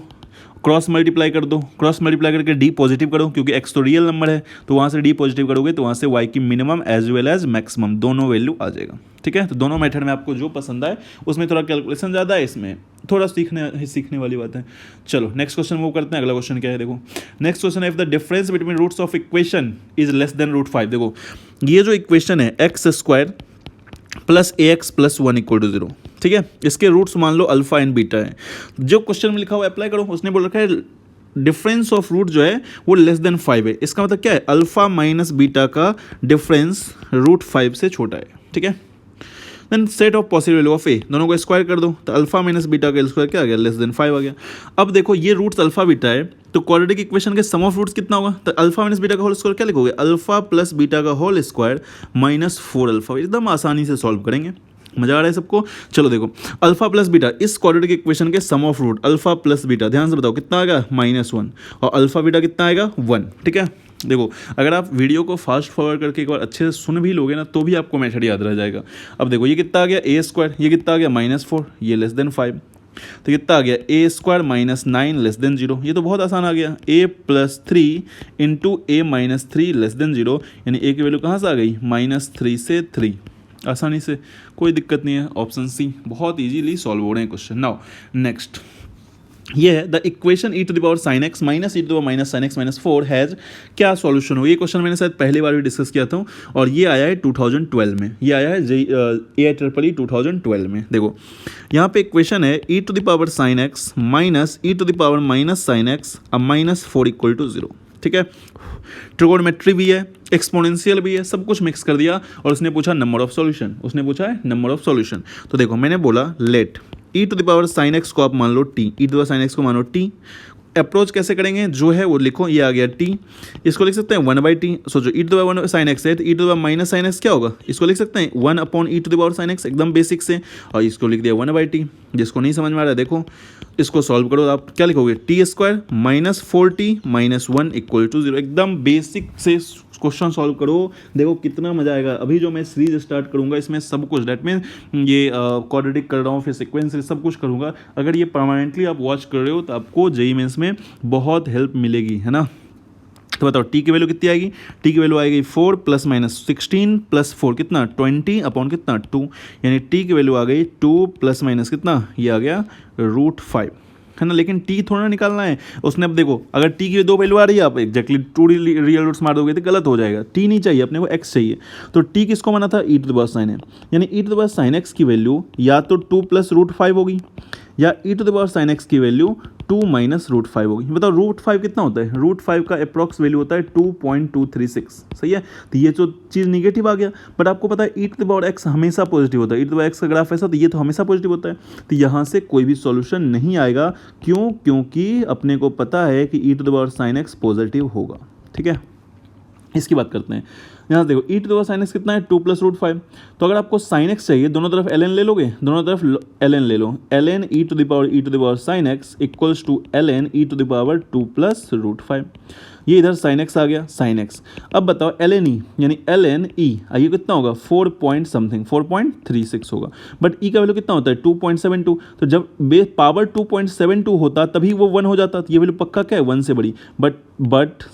क्रॉस मल्टीप्लाई कर दो, क्रॉस मल्टीप्लाई करके d पॉजिटिव करो, क्योंकि x तो रियल नंबर है, तो वहाँ से d पॉजिटिव करोगे तो वहाँ से y की minimum as well as maximum दोनों वैल्यू आ जाएगा। ठीक है, तो दोनों मेथड में आपको जो पसंद आए, उसमें थोड़ा कैलकुलेशन ज़्यादा है, इसमें थोड़ा सीखने वाली बात है। चलो नेक्स्ट क्वेश्चन मूव करते हैं। अगला क्वेश्चन क्या है, देखो नेक्स्ट क्वेश्चन है, if the difference between roots of equation is less than √5। देखो ये जो इक्वेशन है x² plus ax plus 1 equal to 0, ठीक है, इसके रूट्स मान लो अल्फा एंड बीटा है। जो क्वेश्चन में लिखा हुआ अप्लाई करो, उसने बोल रखा है डिफरेंस ऑफ रूट जो है वो लेस देन 5 है। इसका मतलब क्या है, अल्फा माइनस बीटा का डिफरेंस √5 से छोटा है। ठीक है, then set of possible value of a, दोनों को स्क्वायर कर दो, तो अल्फा माइनस बीटा का स्क्वायर क्या आ गया, लेस देन 5 आ गया। अब देखो ये रूट्स अल्फा बीटा है, तो क्वाड्रेटिक इक्वेशन के सम ऑफ रूट्स कितना होगा, तो अल्फा माइनस बीटा का होल स्क्वायर क्या लिखोगे, अल्फा प्लस बीटा का होल स्क्वायर माइनस 4 अल्फा। एकदम आसानी से सॉल्व करेंगे, मजा आ रहा है सबको? चलो देखो, अल्फा प्लस बीटा, इस क्वाड्रेटिक इक्वेशन के sum of root alpha plus beta, ध्यान से बताओ कितना आएगा, -1, और अल्फा बीटा कितना आएगा, 1। ठीक है, देखो अगर आप वीडियो को फास्ट फॉरवर्ड करके एक बार अच्छे से सुन भी लोगे ना तो भी आपको मेथड याद रह जाएगा। अब देखो ये कितना आ गया a², ये कितना आ गया -4, ये <5, तो कितना आ गया a² - 9 <0। ये तो बहुत आसान आ गया, a+3 × a - 3 <0, यानी a की वैल्यू कहाँ से आ गई, -3 से 3, आसानी से, कोई दिक्कत नहीं है। ऑप्शन सी, बहुत इजीली सॉल्व हो रहे हैं क्वेश्चन। नाउ नेक्स्ट, ये है the equation e⁻sin x - e⁻sin x - 4 has, क्या सॉल्यूशन हो। ये क्वेश्चन मैंने शायद पहली बार भी डिस्कस किया था और ये आया है 2012 में, ये आया है AIEEE 2012 में। देखो यहाँ पे इक्वेशन है e⁻sin x - e⁻sin x -4 = 0। ठीक है, ट्रिगोनोमेट्री भी है, एक्सपोनेंशियल भी है, सब कुछ मिक्स कर दिया और उसने पूछा नंबर ऑफ सॉल्यूशन, उसने पूछा है नंबर ऑफ सॉल्यूशन। तो देखो मैंने बोला लेट e⁻sin x को आप मान लो t, e⁻sin x को मानो t। अप्रोच कैसे करेंगे, जो है वो लिखो, ये आ गया t, इसको लिख सकते हैं 1/t। सोचो e⁻sin x है तो e⁻sin x क्या होगा, इसको लिख सकते हैं 1/e⁻sin x, एकदम बेसिक से, और इसको लिख दिया 1/t। जिसको नहीं समझ में आ रहा है देखो इसको सॉल्व करो, आप क्या लिखोगे, t² - 4t - 1 = 0, एकदम बेसिक से क्वेश्चन सॉल्व करो। देखो कितना मजा आएगा। अभी जो मैं सीरीज स्टार्ट करूंगा इसमें सब कुछ, डेट मीन ये क्वाड्रेटिक कर रहा हूँ, फिर सीक्वेंस सब कुछ करूंगा। अगर ये परमानेंटली आप वॉच कर रहे हो तो आपको जेईई मेंस में बहुत हेल्प मिलेगी, है ना। तो बताओ टी की वैल्यू कितनी आएगी, टी की वैल्यू आएगी 4 + -16 + 4 कितना 20 अपॉन कितना 2, यानी टी की वैल्यू आ गई 2 ± कितना, ये आ गया √5, है ना। लेकिन टी थोड़ा निकालना है उसने। अब देखो अगर टी की 2 वैल्यू आ रही है, आप एग्जैक्टली 2 रियल रूट्स मार दोगे तो गलत हो जाएगा। टी नहीं चाहिए अपने को, एक्स चाहिए। तो टी किसको माना था, e⁻sin है, यानी e⁻sin x की वैल्यू या तो 2 + √5 होगी या e⁻sin x की वैल्यू 2 - √5 होगी। बताओ √5 कितना होता है, √5 का अप्रॉक्स वैल्यू होता है 2.236, सही है। तो ये जो चीज़ निगेटिव आ गया, बट आपको पता है e⁻x हमेशा पॉजिटिव होता है, e⁻x का ग्राफ ऐसा, तो ये तो हमेशा पॉजिटिव होता है। तो यहाँ से कोई भी सॉल्यूशन नहीं आएगा, क्यों, क्योंकि अपने को पता है कि e⁻sin x पॉजिटिव होगा। ठीक है, इसकी बात करते हैं। यहाँ देखो e⁻sin x कितना है 2 + √5, तो अगर आपको sin x चाहिए दोनों तरफ ln ले लोगे, दोनों तरफ ln ले लो, ln e⁻sin x = ln e⁻2 + √5। ये इधर sin x आ गया, sin x। अब बताओ ln e, यानी ln e आइए कितना होगा 4.36 होगा, बट e का वैल्यू कितना होता है 2.72। तो जब बेस पावर 2.72 होता तभी वो 1 हो जाता, तो ये वैल्यू पक्का क्या है 1 से बड़ी, बट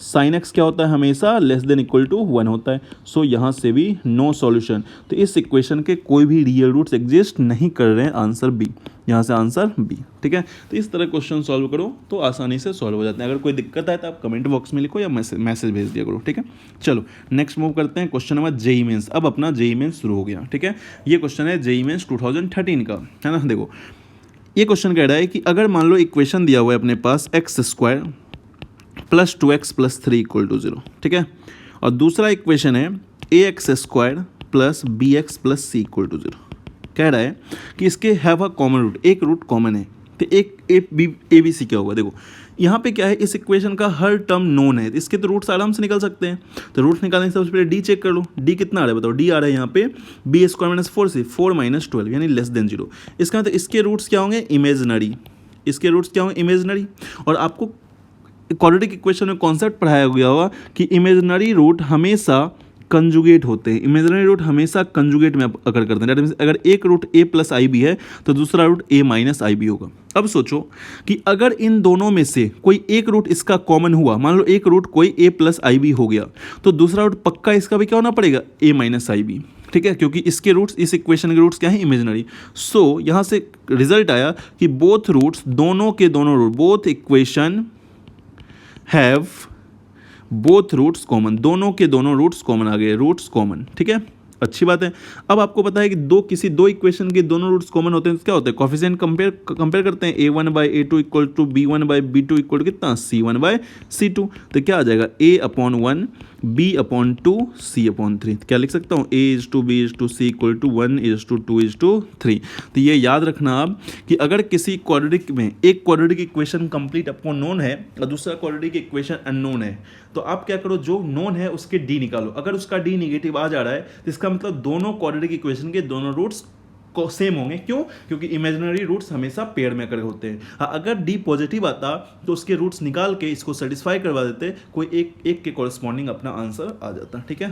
sin x क्या होता है हमेशा < 1 होता है। सो यहाँ से भी नो सॉल्यूशन। तो इस इक्वेशन के कोई भी रियल रूट्स एग्जिस्ट नहीं कर रहे हैं, आंसर बी, यहाँ से आंसर बी। ठीक है, तो इस तरह क्वेश्चन सॉल्व करो तो आसानी से सॉल्व हो जाते हैं। अगर कोई दिक्कत आए तो आप कमेंट बॉक्स में लिखो या मैसेज भेज दिया करो। ठीक है, चलो नेक्स्ट मूव करते हैं क्वेश्चन नंबर जेईई मेंस। अब अपना जेईई मेंस शुरू हो गया। ठीक है, ये क्वेश्चन है जेईई मेंस 2013 का, है ना। देखो ये क्वेश्चन कह रहा है कि अगर मान लो इक्वेशन दिया हुआ है अपने पास x² + 2x + 3 = 0। ठीक है, और दूसरा इक्वेशन है ax² + bx + c = 0। कह रहा है कि इसके हैव अ कॉमन रूट, एक रूट कॉमन है, तो एक ए बी सी क्या होगा। देखो यहाँ पे क्या है, इस इक्वेशन का हर टर्म नोन है, इसके तो रूट्स आराम से निकल सकते हैं। तो रूट्स निकालने से सबसे पहले डी चेक कर लो, डी कितना आ रहा है बताओ, डी आ रहा है यहाँ पे b² - 4c 4 - 12 यानी <0। इसका मतलब इसके रूट्स क्या होंगे, इमेजनरी, इसके रूट्स क्या होंगे इमेजनरी। और आपको क्वाड्रेटिक इक्वेशन में कॉन्सेप्ट पढ़ाया गया होगा कि इमेजनरी रूट हमेशा कंजुगेट होते हैं, इमेजनरी रूट हमेशा कंजुगेट में अकर करते हैं। दैट मींस अगर एक रूट a + ib है तो दूसरा रूट a - ib होगा। अब सोचो कि अगर इन दोनों में से कोई एक रूट इसका कॉमन हुआ, मान लो एक रूट कोई a + ib हो गया, तो दूसरा रूट पक्का इसका भी क्या होना पड़ेगा a - ib। ठीक है, क्योंकि इसके रूट्स, इस इक्वेशन के रूट्स क्या है इमेजनरी। सो यहाँ से रिजल्ट आया कि बोथ रूट्स, दोनों के दोनों root, both equation have both roots common, दोनों के दोनों रूट्स कॉमन आ गए, रूट्स कॉमन। ठीक है, अच्छी बात है। अब आपको पता है कि किसी दो इक्वेशन के दोनों रूट्स कॉमन होते हैं तो क्या होता है, कोफिशिएंट कंपेयर करते हैं, a1/a2 = b1/b2 = कितना c1/c2। तो क्या आ जाएगा a/1 b/2 c/3। क्या लिख सकता हूँ a:b:c = 1:2:3। तो ये याद रखना आप कि अगर किसी क्वाड्रेटिक में एक क्वाड्रेटिक इक्वेशन कंप्लीट आपको नोन है और दूसरा क्वाड्रेटिक इक्वेशन अननोन है, तो आप क्या करो, जो नोन है उसके डी निकालो। अगर उसका डी निगेटिव आ जा रहा है तो इसका मतलब दोनों क्वाड्रेटिक इक्वेशन के दोनों रूट्स सेम होंगे। क्यों? क्योंकि इमेजिनरी रूट्स हमेशा पेयर में कर होते हैं। हाँ, अगर डी पॉजिटिव आता तो उसके रूट्स निकाल के इसको सेटिस्फाई करवा देते, कोई एक के कॉरस्पॉन्डिंग अपना आंसर आ जाता। ठीक है,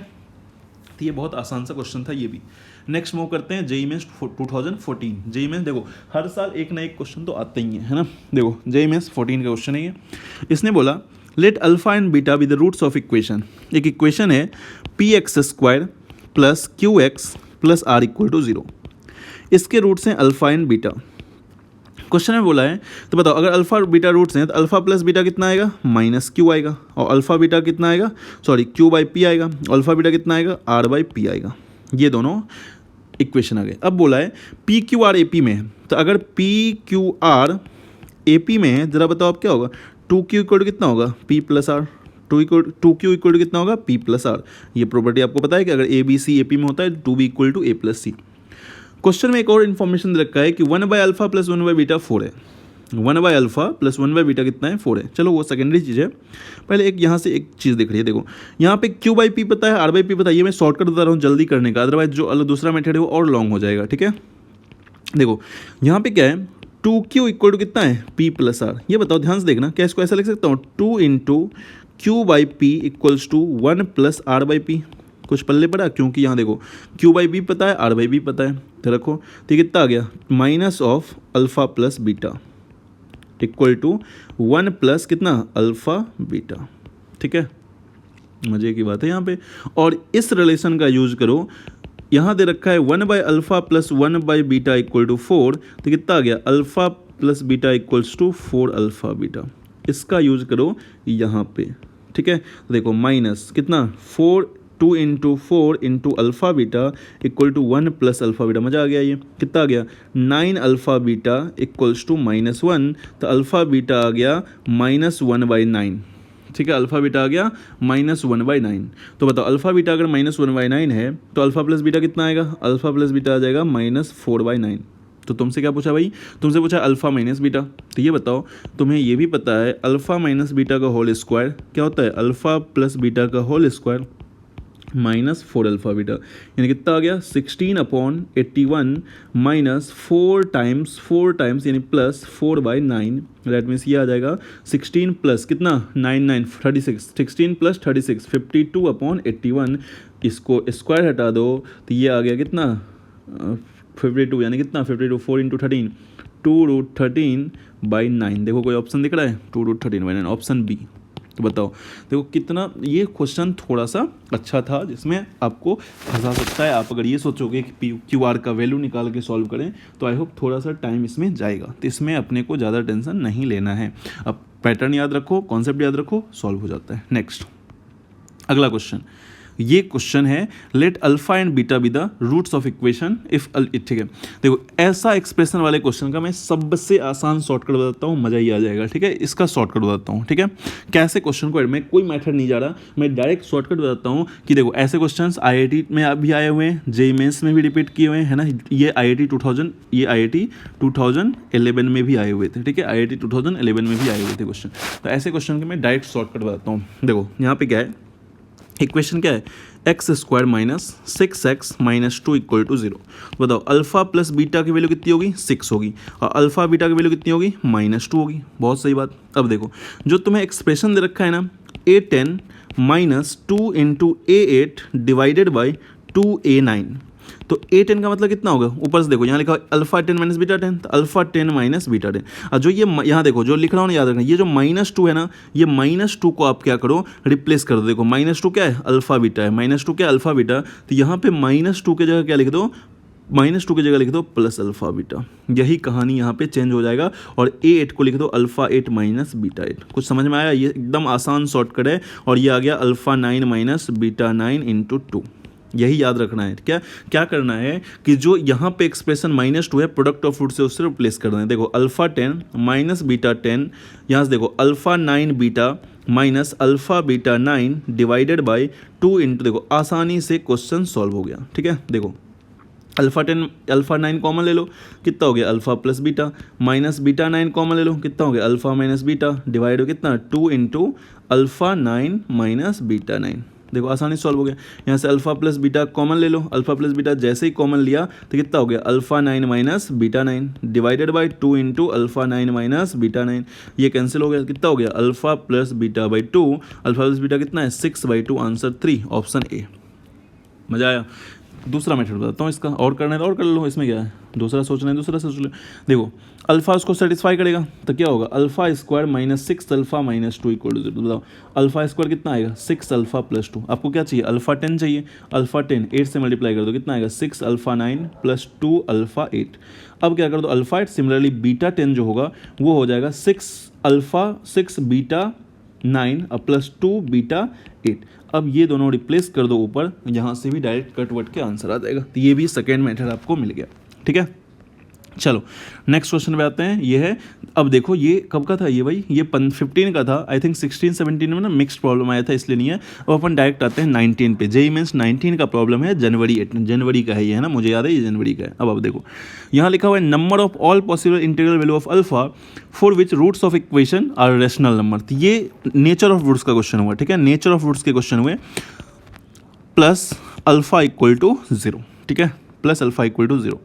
तो ये बहुत आसान सा क्वेश्चन था ये भी। नेक्स्ट मूव करते हैं जेईई मेंस 2014। जेईई मेंस देखो हर साल एक ना एक क्वेश्चन तो आते ही है ना। देखो जेईई मेंस 14 का क्वेश्चन है ये। इसने बोला let alpha and beta with the roots of equation. एक इक्वेशन है px² plus qx plus r equal to 0। इसके रूट्स हैं अल्फा एंड बीटा। क्वेश्चन में बोला है तो बताओ अगर अल्फा और बीटा रूट्स हैं तो अल्फा प्लस बीटा कितना आएगा, माइनस क्यू आएगा, और अल्फा बीटा कितना आएगा, सॉरी क्यू बाई पी आएगा, अल्फा बीटा कितना आएगा, आर बाई पी आएगा। ये दोनों इक्वेशन आ गए। अब बोला है P Q R A P में है, तो अगर P Q R A P में है जरा बताओ अब क्या होगा, 2q इक्वल टू कितना होगा, p plus r, 2q equal to कितना होगा, p प्लस आर। ये प्रॉपर्टी आपको पता है कि अगर ए बी सी ए पी में होता है 2b equal to a plus c. Question में एक और इन्फॉर्मेशन रखा है कि 1 by alpha plus 1 by beta 4 है। 1 by alpha plus 1 by beta कितना है, 4 है। चलो वो सेकेंडरी चीज़ है, पहले एक यहाँ से एक चीज़ दिख रही है। देखो यहाँ पे क्यू बाई पी पता है, आर बाई पी पता है, ये मैं शॉर्टकट बता रहा हूँ जल्दी करने का, अदरवाइज जो अलग दूसरा मेथड है वो और लॉन्ग हो जाएगा। ठीक है, देखो यहाँ पे क्या है, 2q इक्वल टू कितना है, p प्लस आर। ये बताओ ध्यान से देखना, क्या इसको ऐसा लिख सकता हूँ, 2 into q by p equals to 1 plus r by p. कुछ पल्ले पड़ा, क्योंकि यहाँ देखो क्यू बाई बी पता है, आर बाई बी पता है, तो रखो। तो कितना आ गया, minus of alpha plus beta equal to 1 plus कितना, अल्फा बीटा। ठीक है, मजे की बात है यहाँ पे। और इस रिलेशन का यूज करो, यहाँ दे रखा है 1 by alpha plus 1 by beta equal to 4, तो कितना आ गया, alpha plus beta equals to 4 alpha beta. इसका यूज करो यहाँ पे। ठीक है, तो देखो माइनस कितना, 2 into 4 into alpha beta equal to 1 plus alpha beta. मजा आ गया, ये कितना आ गया, 9 अल्फा बीटा इक्वल्स टू -1, तो अल्फा बीटा आ गया -1 बाई 9। ठीक है, अल्फा बीटा आ गया -1 बाई 9। तो बताओ अल्फा बीटा अगर -1 बाई 9 है तो अल्फा प्लस बीटा कितना आएगा, अल्फा प्लस बीटा आ जाएगा -4 बाई 9। तो तुमसे क्या पूछा भाई, तुमसे पूछा अल्फा माइनस बीटा। तो ये बताओ तुम्हें ये भी पता है अल्फा माइनस बीटा का होल स्क्वायर क्या होता है, अल्फा प्लस बीटा का होल स्क्वायर -4 अल्फा बीटा, यानी कितना आ गया, 16/81 माइनस 4 टाइम्स यानी प्लस 4 बाई 9। दैट मीन्स ये आ जाएगा 16 प्लस कितना, 9 36, 16 प्लस 36 52/81। इसको स्क्वायर हटा दो तो ये आ गया कितना, 52, यानी कितना 52, 4 इंटू 13 2√13 बाई 9। देखो कोई ऑप्शन दिख रहा है, 2√13 बाई 9, ऑप्शन बी। तो बताओ देखो कितना ये क्वेश्चन थोड़ा सा अच्छा था, जिसमें आपको फंसा सकता है। आप अगर ये सोचोगे कि क्यू आर का वैल्यू निकाल के सॉल्व करें तो आई होप थोड़ा सा टाइम इसमें जाएगा, तो इसमें अपने को ज़्यादा टेंशन नहीं लेना है। अब पैटर्न याद रखो, कॉन्सेप्ट याद रखो, सॉल्व हो जाता है। नेक्स्ट अगला क्वेश्चन, ये क्वेश्चन है let alpha and beta be the roots of equation if. ठीक है, देखो ऐसा एक्सप्रेशन वाले क्वेश्चन का मैं सबसे आसान शॉर्टकट बताता हूँ, मजा ही आ जाएगा। ठीक है, इसका शॉर्टकट बताता हूँ। ठीक है, कैसे क्वेश्चन को, मैं कोई मेथड नहीं जा रहा, मैं डायरेक्ट शॉर्टकट बताता हूँ कि देखो ऐसे क्वेश्चन आईआईटी में भी आए हुए हैं, जेईई मेंस में भी रिपीट किए हुए हैं, है ना। ये आईआईटी 2011 में भी आए हुए थे। ठीक है, आईआईटी 2011 में भी आए हुए थे क्वेश्चन। तो ऐसे क्वेश्चन के मैं डायरेक्ट शॉर्टकट बताता हूँ। देखो यहाँ पे क्या है, इक्वेशन क्या है, x² minus 6x minus 2 equal to 0। बताओ अल्फा प्लस बीटा की वैल्यू कितनी होगी, 6 होगी, और अल्फा बीटा की वैल्यू कितनी होगी, -2 होगी। बहुत सही बात। अब देखो जो तुम्हें एक्सप्रेशन दे रखा है ना, a10 minus 2 into a8 divided by 2a9, तो a10 का मतलब कितना होगा, ऊपर से देखो यहाँ लिखा अल्फा 10 माइनस बीटा 10, तो अल्फा 10 माइनस बीटा 10। और जो ये यहाँ देखो जो लिख रहा हूँ ना, याद रखना ये जो -2 है ना, ये -2 को आप क्या करो, रिप्लेस कर दो। देखो -2 क्या है, अल्फा बीटा है, -2 क्या है, अल्फा बीटा। तो यहाँ पे -2 की जगह क्या लिख दो, -2 की जगह लिख दो प्लस अल्फा बीटा। यही कहानी यहाँ पे चेंज हो जाएगा, और a8 को लिख दो अल्फा 8 माइनस बीटा 8। कुछ समझ में आया, ये एकदम आसान शॉर्टकट है। और ये आ गया अल्फा 9 माइनस बीटा 9 इंटू 2। यही याद रखना है। क्या करना है कि जो यहाँ पे एक्सप्रेशन -2 है, प्रोडक्ट ऑफ रूट से उससे रिप्लेस करना है। देखो अल्फा 10 माइनस बीटा 10, यहाँ से देखो alpha 9 beta minus alpha beta 9 divided by 2 into, देखो आसानी से क्वेश्चन सॉल्व हो गया। ठीक है, देखो अल्फा 9 कॉमन ले लो, कितना हो गया, alpha plus beta, minus beta 9 common ले लो, कितना हो गया, अल्फा माइनस बीटा, डिवाइड हो कितना 2 इंटू अल्फा 9 माइनस बीटा 9। देखो आसानी सॉल्व हो गया। यहाँ से अल्फा प्लस बीटा कॉमन ले लो, अल्फा प्लस बीटा जैसे ही कॉमन लिया तो कितना हो गया, alpha 9 minus beta 9 divided by 2 into alpha 9 minus beta 9, ये कैंसिल हो गया, कितना हो गया, alpha plus beta by 2, alpha plus beta कितना है 6/2, आंसर 3 ऑप्शन ए। मजा आया। दूसरा मेथड बताता हूँ इसका, और करना है तो और कर लो, इसमें क्या है, दूसरा सोचना है दूसरा सोच लो। देखो अल्फा उसको सेटिस्फाई करेगा तो क्या होगा, alpha square minus 6 alpha minus 2 equal to 0। बताओ अल्फा स्क्वायर कितना आएगा, 6 अल्फा प्लस 2। आपको क्या चाहिए, अल्फा 10 चाहिए, अल्फा 10 8 से मल्टीप्लाई कर दो, कितना आएगा 6 अल्फा 9 प्लस 2 अल्फा 8। अब क्या कर दो, अल्फा 8 सिमिलरली बीटा 10 जो होगा वो हो जाएगा 6 अल्फा 6 बीटा 9 प्लस 2 बीटा 8। अब ये दोनों रिप्लेस कर दो ऊपर, यहाँ से भी डायरेक्ट कट वट के आंसर आ जाएगा। तो ये भी सेकेंड मेथड आपको मिल गया। ठीक है, चलो नेक्स्ट क्वेश्चन पे आते हैं। ये है, अब देखो ये कब का था ये भाई, ये 15 का था, आई थिंक 16-17 में ना मिक्स्ड प्रॉब्लम आया था, इसलिए नहीं है। अब अपन डायरेक्ट आते हैं 19 पे। जेईई मेंस 19 का प्रॉब्लम है, जनवरी का है ये, है ना, मुझे याद है ये जनवरी का है। अब देखो यहाँ लिखा हुआ है number of all possible integral value of alpha for which roots of equation are rational number. तो ये नेचर ऑफ रूट्स का क्वेश्चन हुआ, ठीक है, नेचर ऑफ रूट्स के क्वेश्चन हुए, प्लस अल्फा इक्वल टू 0, ठीक है, प्लस अल्फा इक्वल टू 0।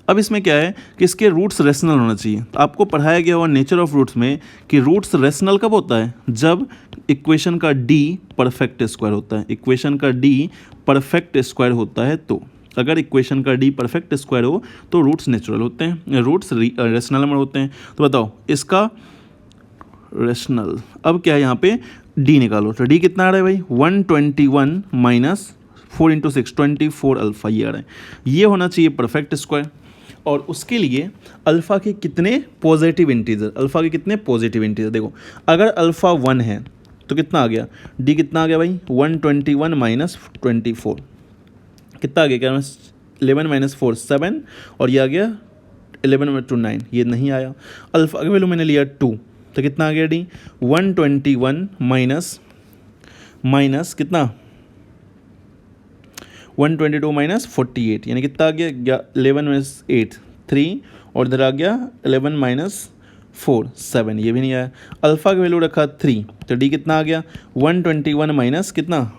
अब इसमें क्या है कि इसके रूट्स रेशनल होना चाहिए। तो आपको पढ़ाया गया हुआ नेचर ऑफ रूट्स में कि रूट्स रेशनल कब होता है, जब इक्वेशन का डी परफेक्ट स्क्वायर होता है। इक्वेशन का डी परफेक्ट स्क्वायर होता है, तो अगर इक्वेशन का डी परफेक्ट स्क्वायर हो तो रूट्स नेचुरल होते हैं, रूट्स रेशनल नंबर होते हैं। तो बताओ इसका रेशनल, अब क्या है यहाँ पे डी निकालो, तो डी कितना आ रहा है भाई, 121 माइनस 4 इंटू 6 24 अल्फा, ये आ रहा है, ये होना चाहिए परफेक्ट स्क्वायर। और उसके लिए अल्फ़ा के कितने पॉजिटिव इंटीजर, अल्फ़ा के कितने पॉजिटिव इंटीजर, देखो अगर अल्फ़ा 1 है तो कितना आ गया, डी कितना आ गया भाई 121 माइनस 24, कितना आ गया, क्या 11 माइनस 4 7, और ये आ गया 11 टू 9, ये नहीं आया। अल्फ़ा का वैल्यू मैंने लिया 2, तो कितना आ गया डी 121 माइनस कितना 122 माइनस 48, यानी कितना आ गया 11 माइनस 8 3, और इधर आ गया 11 माइनस 4 7, ये भी नहीं आया। अल्फ़ा का वैल्यू रखा 3, तो डी कितना आ गया 121 माइनस कितना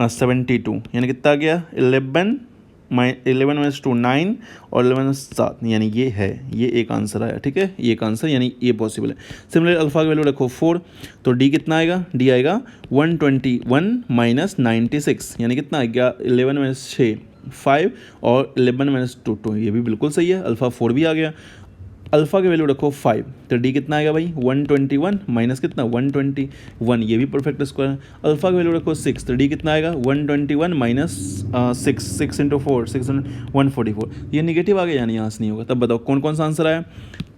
72, यानी कितना आ गया 11 माइनस 2 9, और 11 माइनस 7, यानी ये है, ये एक आंसर आया। ठीक है, ये एक आंसर, यानी ये पॉसिबल है। सिमिलर अल्फ़ा का वैल्यू रखो 4, तो डी कितना आएगा, डी आएगा 121 माइनस 96, यानी कितना आ गया 11 माइनस 6 5, और 11 माइनस 2 2, ये भी बिल्कुल सही है, अल्फ़ा 4 भी आ गया। अल्फ़ा की वैल्यू रखो 5, तो डी कितना आएगा भाई 121 माइनस कितना 121, ये भी परफेक्ट स्क्वायर है। अल्फ़ा की वैल्यू रखो 6, तो डी कितना आएगा 121 माइनस 6 इंटू 4 144, ये निगेटिव आ गया, यानी यहाँ से नहीं होगा। तब बताओ कौन कौन सा आंसर आया,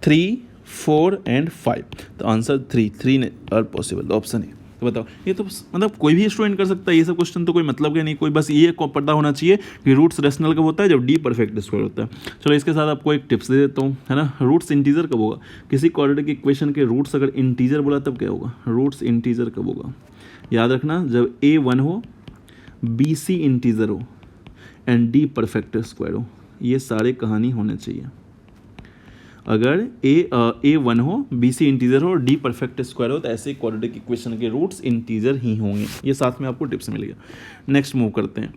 3 4 एंड 5, तो आंसर 3 आर पॉसिबल, ऑप्शन है। तो बताओ, ये तो मतलब कोई भी स्टूडेंट कर सकता है, ये सब क्वेश्चन तो कोई मतलब के नहीं, कोई बस ये पता होना चाहिए कि रूट्स रेशनल कब होता है, जब डी परफेक्ट स्क्वायर होता है। चलो इसके साथ आपको एक टिप्स दे देता हूँ, है ना, रूट्स इंटीजर कब होगा, किसी क्वाड्रेटिक इक्वेशन के रूट्स अगर इंटीजर बोला तब क्या होगा, रूट्स इंटीजर कब होगा, याद रखना जब ए 1 हो, बी सी इंटीजर हो एंड डी परफेक्ट स्क्वायर हो, ये सारे कहानी होने चाहिए। अगर ए 1 हो, बी सी इंटीजर हो और डी परफेक्ट स्क्वायर हो, तो ऐसे क्वाड्रेटिक इक्वेशन के रूट्स इंटीजर ही होंगे। ये साथ में आपको टिप्स मिल गया। नेक्स्ट मूव करते हैं,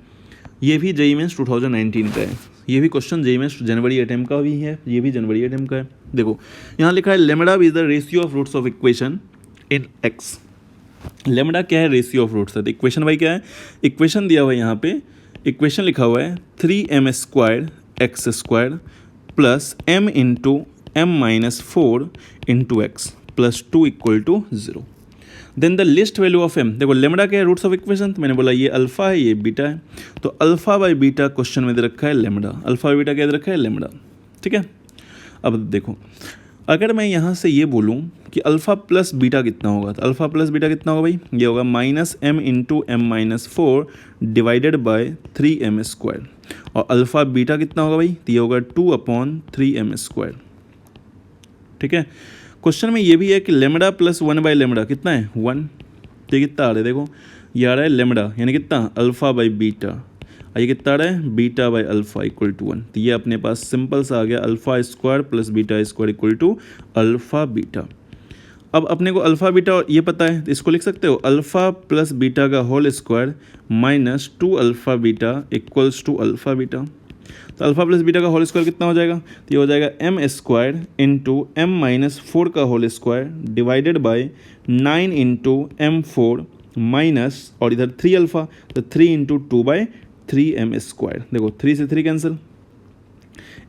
ये भी जेईई मेंस 2019 का है, ये भी क्वेश्चन जेईई मेंस जनवरी अटेम्प्ट का भी है, ये भी जनवरी अटेम्प्ट का है। देखो यहाँ लिखा है lambda is the ratio of roots of equation in x. Lambda क्या है, रेशियो ऑफ रूट्स है। तो इक्वेशन भाई क्या है, इक्वेशन दिया हुआ है यहाँ पे, इक्वेशन लिखा हुआ है 3m² x square plus m into m minus 4 into x plus 2 equal to 0। Then the least value of m, देखो लेमडा क्या है, रूट्स ऑफ इक्वेशन, तो मैंने बोला ये अल्फा है ये बीटा है, तो अल्फा बाई बीटा क्वेश्चन में दे रखा है लेमडा, अल्फा बाई बीटा क्या दे रखा है लेमडा। ठीक है, अब देखो अगर मैं यहाँ से ये बोलूँ कि अल्फ़ा प्लस बीटा कितना होगा, तो अल्फ़ा प्लस बीटा कितना होगा भाई, ये होगा minus m into m minus 4 divided by 3m², और अल्फ़ा बीटा कितना होगा भाई, तो ये होगा 2/3m²। ठीक है, क्वेश्चन में ये भी है कि लेमडा प्लस 1 बाई लेमडा कितना है 1, तो ये कितना आ रहा है, देखो ये आ रहा है लेमडा यानी कितना अल्फ़ा बाई बीटा, ये कितना आ रहा है beta by alpha equal to 1, तो ये अपने पास सिंपल सा आ गया alpha square plus beta square equal to alpha beta. अब अपने को अल्फ़ा बीटा ये पता है, इसको लिख सकते हो अल्फ़ा प्लस बीटा का whole square minus 2 alpha beta equals to alpha beta. तो अल्फ़ा प्लस बीटा का होल स्क्वायर कितना हो जाएगा, तो ये हो जाएगा m square into m minus 4 का whole square divided by 9 into m 4 minus और इधर 3 अल्फ़ा, तो 3 इंटू 2/3 एम स्क्वायर। देखो 3 से 3 कैंसिल,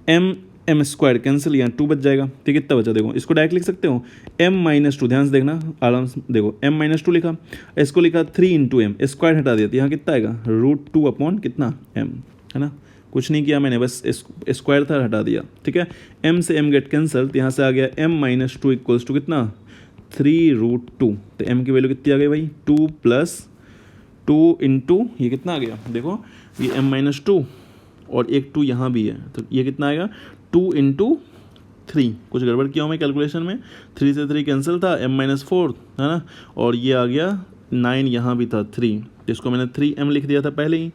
एम स्क्वायर कैंसिल, यहाँ 2 बच जाएगा। तो कितना बचा, देखो इसको डायरेक्ट लिख सकते हो m-2, ध्यान से देखना आराम से, देखो m-2 लिखा, इसको लिखा 3 इंटू एम, स्क्वायर हटा दिया तो यहाँ कितना आएगा √2 अपॉन कितना m, है ना। कुछ नहीं किया मैंने, बस स्क्वायर था हटा दिया, ठीक है। m से m गेट कैंसल, तो यहाँ से आ गया m-2 इक्वल्स टू कितना 3√2। तो m की वैल्यू कितनी आ गई भाई 2 प्लस 2 इंटू ये कितना आ गया, देखो ये m-2 और एक 2 यहाँ भी है, तो ये कितना आएगा 2 इंटू 3। कुछ गड़बड़ किया हूँ मैं कैलकुलेशन में, 3 से 3 कैंसिल था, m-4 है ना, और ये आ गया 9 यहाँ भी था 3, जिसको मैंने 3m लिख दिया था पहले ही,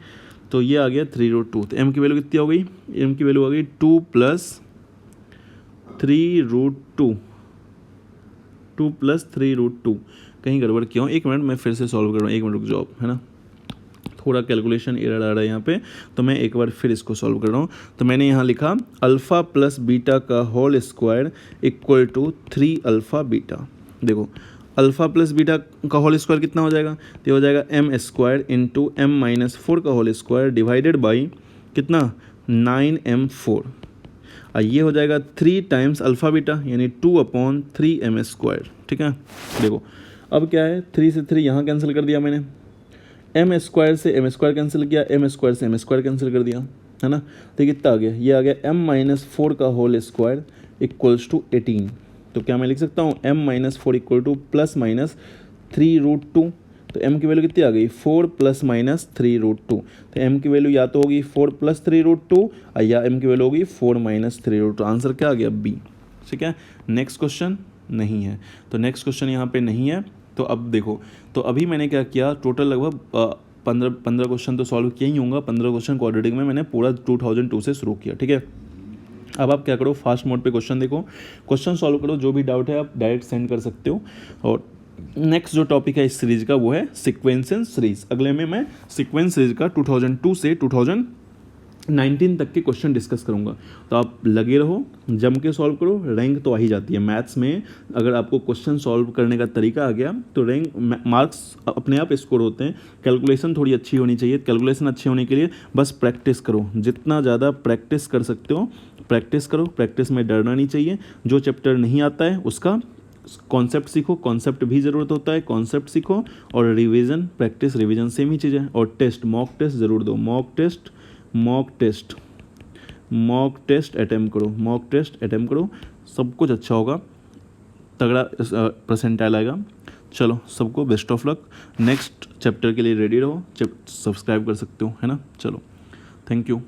तो ये आ गया 3√2। तो m की वैल्यू कितनी हो गई, m की वैल्यू हो गई 2 प्लस 3√2, 2 प्लस 3√2। कहीं गड़बड़ किया हूँ, एक मिनट मैं फिर से सॉल्व कर रहा हूँ, एक मिनट रुक जाओ, है ना, थोड़ा कैलकुलेशन एरर आ रहा है यहाँ पे, तो मैं एक बार फिर इसको सॉल्व कर रहा हूँ। तो मैंने यहाँ लिखा अल्फ़ा प्लस बीटा का whole square equal to 3 alpha beta. देखो अल्फ़ा प्लस बीटा का होल स्क्वायर कितना हो जाएगा, तो हो जाएगा एम स्क्वायर इंटू m-4 का होल स्क्वायर डिवाइडेड बाई कितना 9m4, और ये हो जाएगा 3 टाइम्स अल्फ़ा बीटा यानी 2/3 एम स्क्वायर, ठीक है। देखो अब क्या है, 3 से 3 यहाँ कैंसिल कर दिया मैंने, एम स्क्वायर से एम स्क्वायर कैंसिल किया, एम स्क्वायर से एम स्क्वायर कैंसिल कर दिया, है ना। तो कितना आ गया, ये आ गया m-4 का होल स्क्वायर इक्वल्स टू 18। तो क्या मैं लिख सकता हूँ m-4 equal two plus minus 3√2। तो m की वैल्यू कितनी आ गई 4 प्लस माइनस 3√2। तो m की वैल्यू या तो होगी 4 प्लस 3√2 या m की वैल्यू होगी 4 माइनस 3√2। आंसर क्या आ गया बी, ठीक है। नेक्स्ट क्वेश्चन नहीं है, तो नेक्स्ट क्वेश्चन यहाँ पे नहीं है। तो अब देखो, तो अभी मैंने क्या किया, टोटल लगभग 15 क्वेश्चन तो सॉल्व किया ही होगा। 15 क्वेश्चन क्वाड्रेटिक में मैंने पूरा 2002 से शुरू किया, ठीक है। अब आप क्या करो, फास्ट मोड पे क्वेश्चन देखो, क्वेश्चन सॉल्व करो, जो भी डाउट है आप डायरेक्ट सेंड कर सकते हो। और नेक्स्ट जो टॉपिक है इस सीरीज का वो है सीक्वेंसेस सीरीज। अगले में मैं सीक्वेंस सीरीज का 2002 से 2019 तक के क्वेश्चन डिस्कस करूंगा। तो आप लगे रहो, जम के सॉल्व करो, रैंक तो आ ही जाती है मैथ्स में। अगर आपको क्वेश्चन सॉल्व करने का तरीका आ गया तो रैंक मार्क्स अपने आप स्कोर होते हैं। कैलकुलेशन थोड़ी अच्छी होनी चाहिए, कैलकुलेशन अच्छी होने के लिए बस प्रैक्टिस करो, जितना ज़्यादा प्रैक्टिस कर सकते हो प्रैक्टिस करो। प्रैक्टिस में डरना नहीं चाहिए। जो चैप्टर नहीं आता है उसका कॉन्सेप्ट सीखो, कॉन्सेप्ट भी ज़रूरत होता है, कॉन्सेप्ट सीखो। और रिवीजन, प्रैक्टिस रिवीजन सेम ही चीज़ है। और टेस्ट, मॉक टेस्ट ज़रूर दो, मॉक टेस्ट अटैम्प्ट करो, सब कुछ अच्छा होगा, तगड़ा परसेंटाइल आएगा। चलो सबको best of luck. Next chapter के लिए रेडी रहो, सब्सक्राइब कर सकते हो, है ना। चलो थैंक यू।